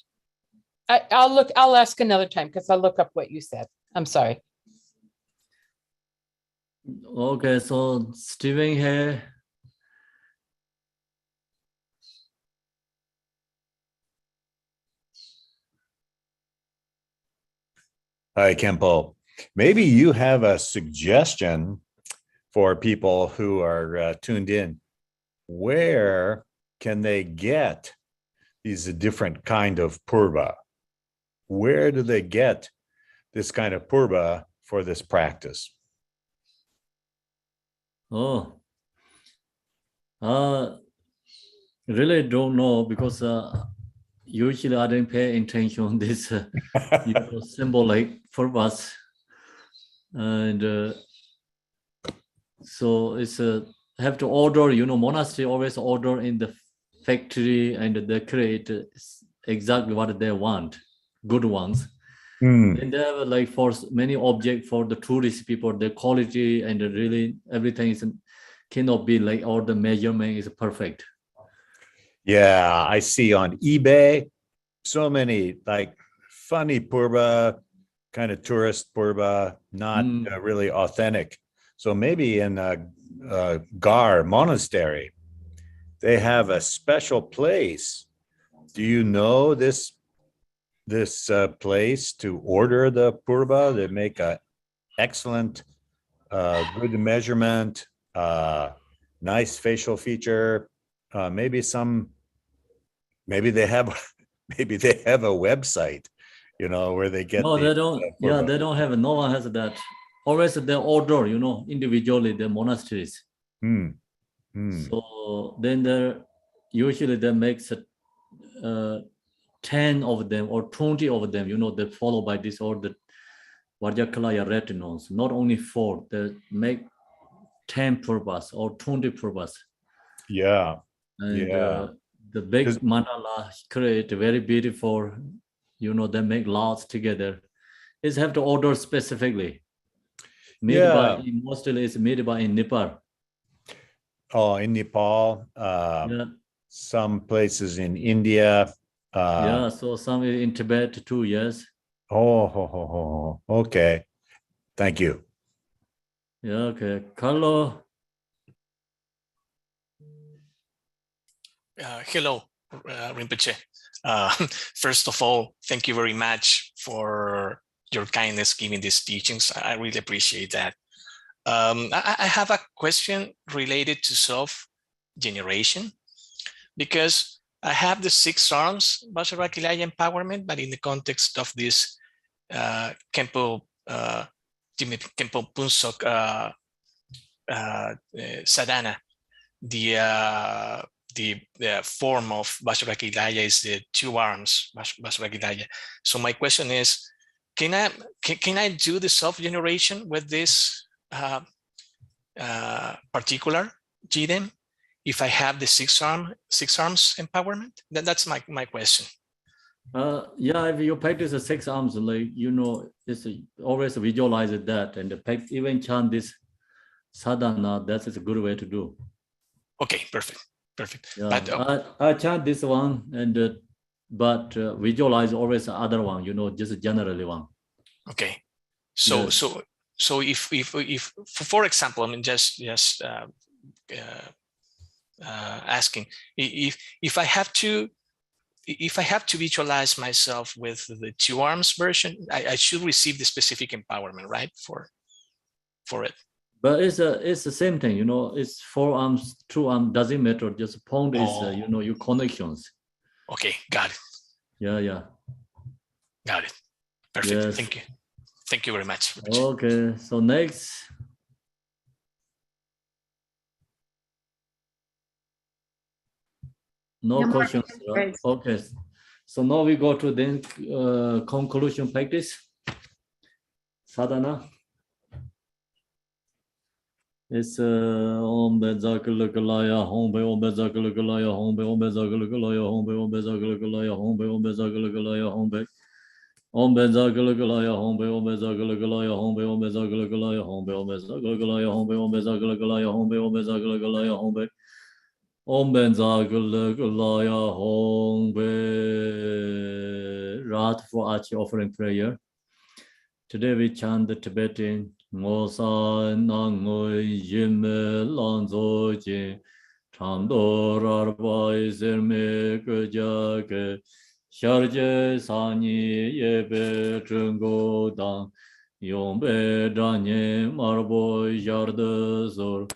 I'll ask another time because I'll look up what you said. I'm sorry. Okay, so Stephen here. Hi, Kempo. Maybe you have a suggestion for people who are tuned in. Where can they get these different kind of purba? Where do they get this kind of purba for this practice? Oh, really don't know because usually I didn't pay attention on this symbol like Purbas, and so it's have to order. Monastery always order in the factory, and they create exactly what they want, good ones. And they have like for many objects for the tourist people, the quality and really everything is cannot be like all the measurement is perfect. Yeah, I see on eBay so many like funny purba, kind of tourist purba, not really authentic. So maybe in Gar Monastery, they have a special place. Do you know this place to order the purba? They make a excellent, good measurement, nice facial feature. Maybe they have a website, where they get. No, they don't. Yeah, they don't have. No one has that. Always they order, individually the monasteries. So then usually they make 10 of them or 20 of them. They follow by this order. Vajrakilaya retinos, not only 4, they make 10 purbas or 20 purbas. Yeah. And the big mandala create very beautiful, they make lots together. It's have to order specifically. Mostly it's made by in Nepal. Oh, in Nepal. Some places in India. So some in Tibet too, yes. Okay. Thank you. Yeah, okay. Carlo. Hello, Rinpoche. First of all, thank you very much for your kindness giving these teachings. I really appreciate that. I have a question related to self-generation, because I have the 6 arms Vajrakilaya empowerment, but in the context of this Kempo Punsok sadhana, the form of Vajrakilaya is the 2 arms Vajrakilaya. So my question is, can I do the self-generation with this particular GDEM if I have the 6 arms empowerment? That's my question. If you practice the 6 arms, like it's always visualize that and even chant this sadhana. That is a good way to do. Okay, perfect. Yeah, but, I chant this one but visualize always the other one. Just generally one. Okay, so if for example, I mean just asking if I have to visualize myself with the 2 arms version, I should receive the specific empowerment, right? For it. But it's the same thing, you know. It's 4 arms, 2 arms, doesn't matter. Just point is you know, your connections. Okay, got it. Yeah. Got it. Perfect. Yes. Thank you. Thank you very much. Okay, so next. No No more questions, right? raised. Okay. So now we go to then conclusion practice. Sadhana. It's Om Vajrakilaya, Om Vajrakilaya, Om Vajrakilaya, Om Vajrakilaya, Om Vajrakilaya, Om Vajrakilaya, Om Vajrakilaya, Om Vajrakilaya, Om Vajrakilaya, Om Vajrakilaya, Om Vajrakilaya, Om Vajrakilaya, Om Vajrakilaya, Om Vajrakilaya, Om Vajrakilaya, Om Vajrakilaya for Archie offering prayer. Today we chant the Tibetan Ngosa Nangoi Yime Lanzo Jin Chamdo Rarbai Zerme Kujake Sharje Sani Yebe Trungo Dang Yombe Danye Marbo Yarde Zor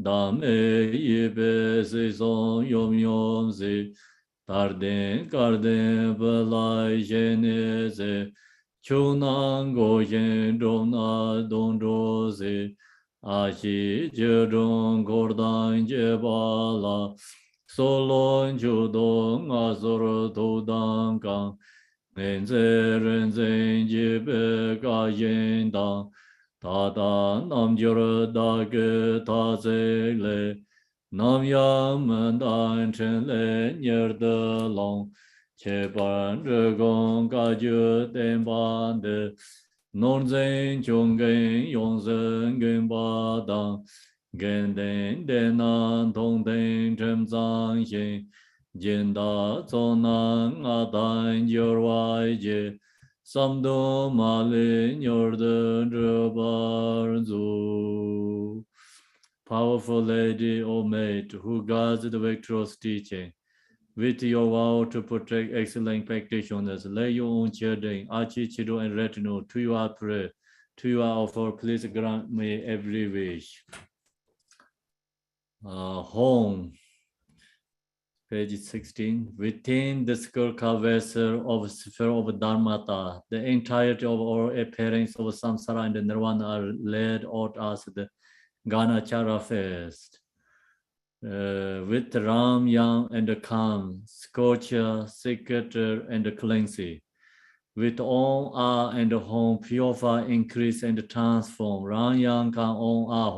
Dame Yebe Zizon Yom Yom Zi Tarden Karden Belai Geneze Chunan Goyen Dona Don Rose Ashi Jedon Gordan Jebala Solon Judon Azor Dodan Gang Renze Renzen Jebe Gayen Dan Tada Namjur Dage Tazele Nam Yam Dan Chen Le Nyer De Long Che ban zhe gong ga ju den ban de non zen chung gen yong zen gen ba dang gen den den nan tong den chen zang xin jin da zong nan a dan yor wai je sam do ma le nyor de zhe bar zu. Powerful lady or maid who guards the victorious teaching. With your vow to protect excellent practitioners, lay your own children, Archie, Chido, and retinue to your prayer, to your offer, please grant me every wish. Home, page 16. Within the skull vessel of sphere of Dharmata, the entirety of our appearance of samsara and nirvana are laid out as the Ganachara fest. With Ram, Yang, and the Kam, Scorcher, Secretor, and the Cleansing. With all are and the home, purify, increase, and transform. Ram, Yang, Kam, all are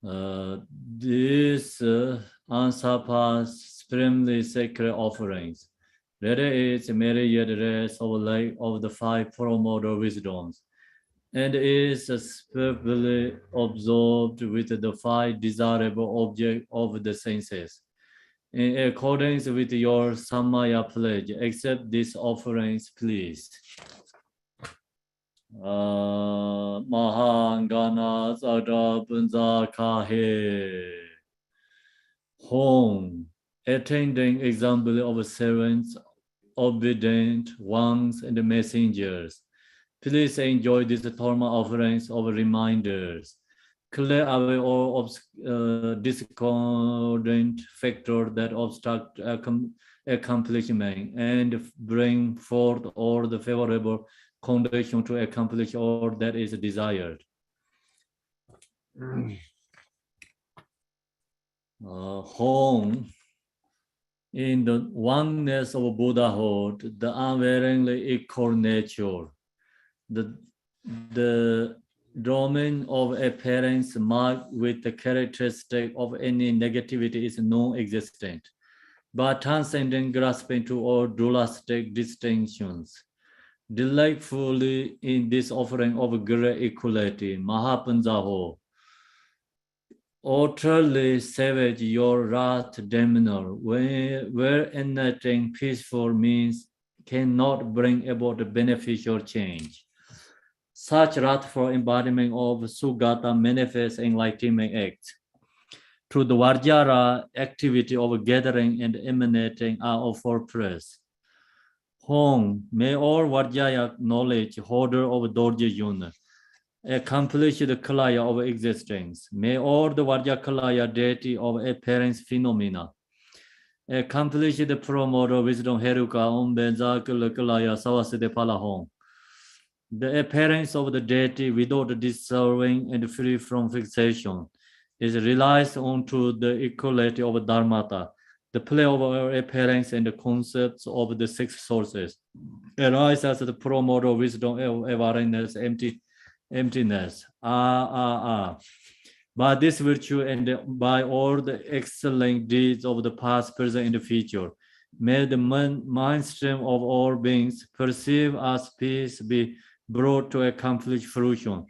home. These unsurpassed, supremely sacred offerings. Later is myriad rays of light of the 5 primordial wisdoms, and is superbly absorbed with the 5 desirable objects of the senses. In accordance with your Samaya pledge, accept these offerings, please. Mahangana Zada Bunza Kahe. Home, attending example of servants, obedient ones, and messengers. Please enjoy these Dharma offerings of reminders. Clear away all discordant factors that obstruct accomplishment and bring forth all the favorable condition to accomplish all that is desired. Home, in the oneness of Buddhahood, the unvaryingly equal nature, the domain of appearance marked with the characteristic of any negativity is non-existent, but transcendent grasping to all dualistic distinctions. Delightfully in this offering of great equality, Mahapanzaho, utterly savage your wrath demeanor, where anything peaceful means cannot bring about a beneficial change. Such wrathful embodiment of Sugata manifests enlightenment act. through the Vajra activity of gathering and emanating out of fortress. Hong, may all Vajra knowledge, holder of Dorje Yun, accomplish the Kalaya of existence. May all the Vajrakalaya deity of appearance phenomena accomplish the promoter wisdom Heruka Ombenza Kalaya Sawaside Palahong. The appearance of the deity without dissolving and free from fixation is realized onto the equality of Dharmata, the play of our appearance and the concepts of the six sources. Arise as the promoter of wisdom, awareness, emptiness. By this virtue and by all the excellent deeds of the past, present, and the future, may the mind stream of all beings perceive as peace be brought to accomplish fruition,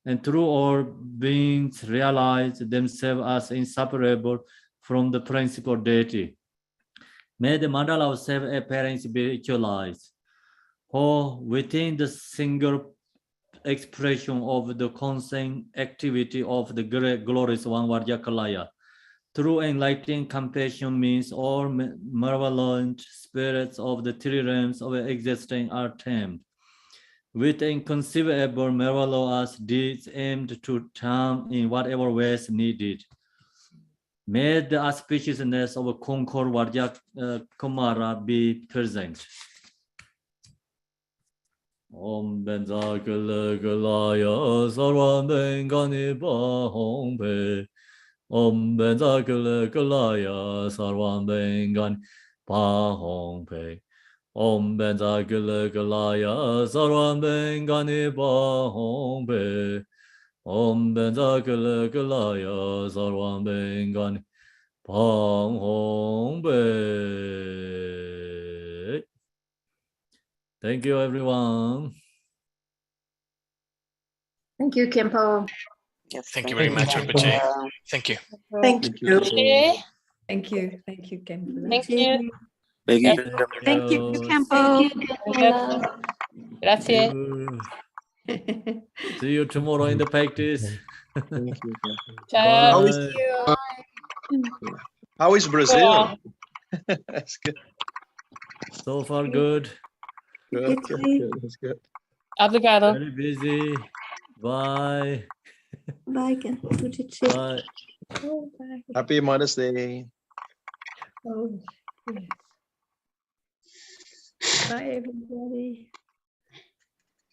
and through all beings realize themselves as inseparable from the principal deity. May the mandala of self-appearance be actualized, or within the single expression of the constant activity of the great glorious one Vajrakalaya. Through enlightening compassion means all malevolent spirits of the three realms of existence are tamed. With inconceivable marvelous deeds aimed to charm in whatever ways needed. May the auspiciousness of Concord Vajrakumara be present. Om Benza Kalaya Sarvam Bengani Bahong Pe. Om Benza Kalaya Sarvam Bengani Bahong Pe. Om Benza Kalaya Sarvam Bengani Bahong Pe. Om Benza Kalaya Sarvam Bengani Bahong Pe. Thank you, everyone. Thank you, Kempo. Thank you very much, Rinpoche. Thank you. Thank you. Okay, Thank you. Thank you, Ken. for that. thank you. Thank you. Thank you, Kempo. Gracias. See you tomorrow in the practice. Thank you. Ciao. How is Brazil? That's good. So far, good. Good. That's good. Obrigado. Very busy. Bye. Bye, Ken. Bye. Oh, bye. Happy Mother's Day. Oh, yes. Bye, everybody.